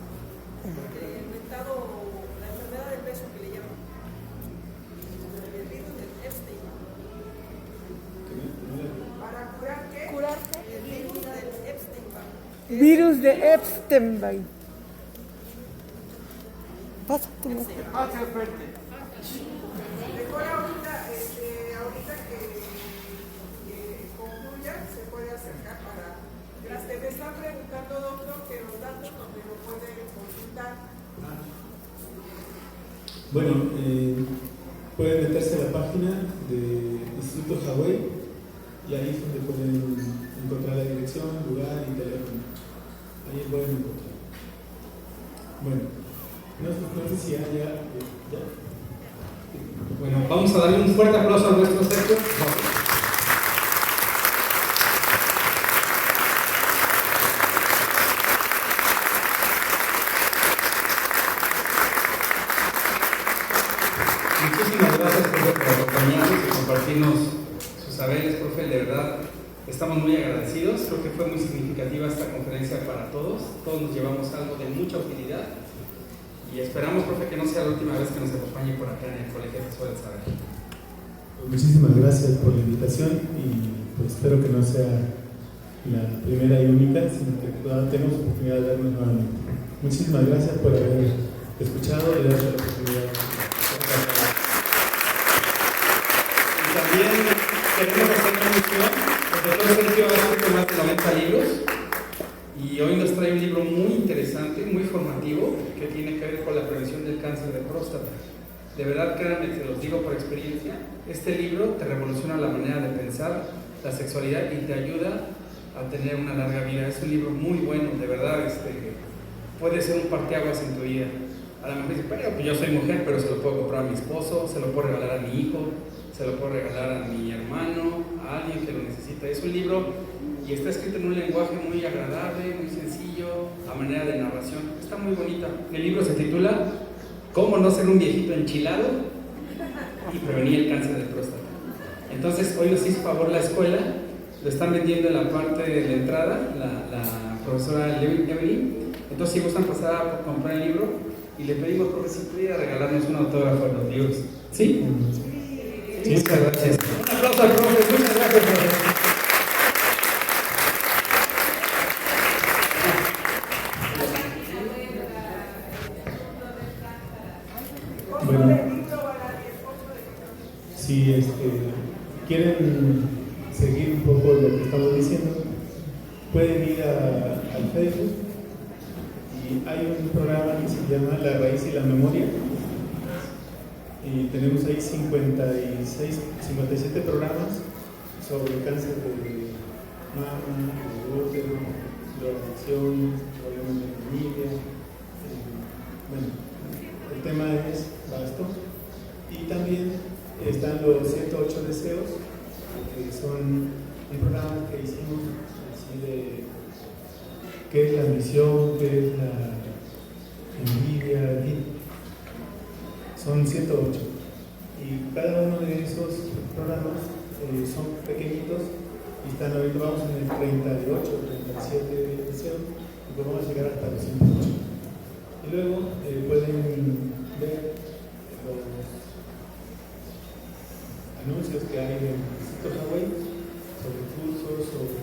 Virus de Epstein. Pasa tu mujer. Mejor ahorita que concluya, se puede acercar para... Me están preguntando, doctor, que los datos donde lo puede consultar. Bueno, pueden meterse a la página del Instituto Hawái y ahí es donde pueden encontrar la dirección, lugar y teléfono. Ahí pueden encontrar. Bueno, no sé si ya. Bueno, vamos a darle un fuerte aplauso a nuestro Sergio. Muchísimas gracias por acompañarnos y compartirnos sus saberes, profe. De verdad, estamos muy agradecidos. Creo que fue muy significativa esta conferencia para todos. Todos nos llevamos algo de mucha utilidad. Y esperamos, profe, que no sea la última vez que nos acompañe por acá en el Colegio Jesús del Saber. Muchísimas gracias por la invitación y pues espero que no sea la primera y única, sino que tenemos oportunidad de vernos nuevamente. Muchísimas gracias por haber escuchado y darnos la oportunidad. Y también queremos hacer una mención, porque todo Sergio ha escrito más de 90 libros. Y hoy nos trae un libro muy interesante, muy formativo, que tiene que ver con la prevención del cáncer de próstata. De verdad, créanme, se los digo por experiencia, este libro te revoluciona la manera de pensar la sexualidad y te ayuda a tener una larga vida. Es un libro muy bueno, de verdad, puede ser un parteaguas en tu vida. A lo mejor dices, pero pues yo soy mujer, pero se lo puedo comprar a mi esposo, se lo puedo regalar a mi hijo, se lo puedo regalar a mi hermano, a alguien que lo necesita. Es un libro y está escrito en un lenguaje muy agradable, muy sencillo, a manera de narración. Está muy bonita. El libro se titula ¿Cómo no ser un viejito enchilado y prevenir el cáncer de próstata? Entonces, hoy nos hizo favor la escuela, lo están vendiendo en la parte de la entrada, la profesora Evelyn. Entonces, si gustan pasar a comprar el libro y le pedimos, profe, si pudiera regalarnos un autógrafo de los libros. ¿Sí? Sí. Muchas gracias. Un aplauso al profe. Muchas gracias, profe. Bueno, si quieren seguir un poco lo que estamos diciendo, pueden ir al Facebook y hay un programa que se llama La Raíz y la Memoria y tenemos ahí 57 programas sobre cáncer de mama, de útero, drogadicción, problemas de familia. Bueno, el tema es vasto. Y también están los 108 deseos, que son un programa que hicimos así de qué es la misión, qué es la envidia, son 108. Y cada uno de esos programas son pequeñitos y están ahorita, vamos en el 38, 37 deseos y podemos llegar hasta los 108. Y luego pueden ver los anuncios que hay en el Instituto Hawái sobre cursos, sobre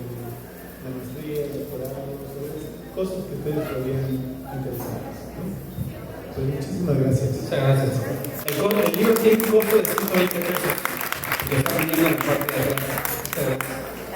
la maestría, el doctorado, sobre cosas que ustedes podrían interesar. Pues muchísimas gracias. Muchas gracias. El libro tiene un costo de 120 pesos. Lo está vendiendo en la parte de atrás. Muchas gracias.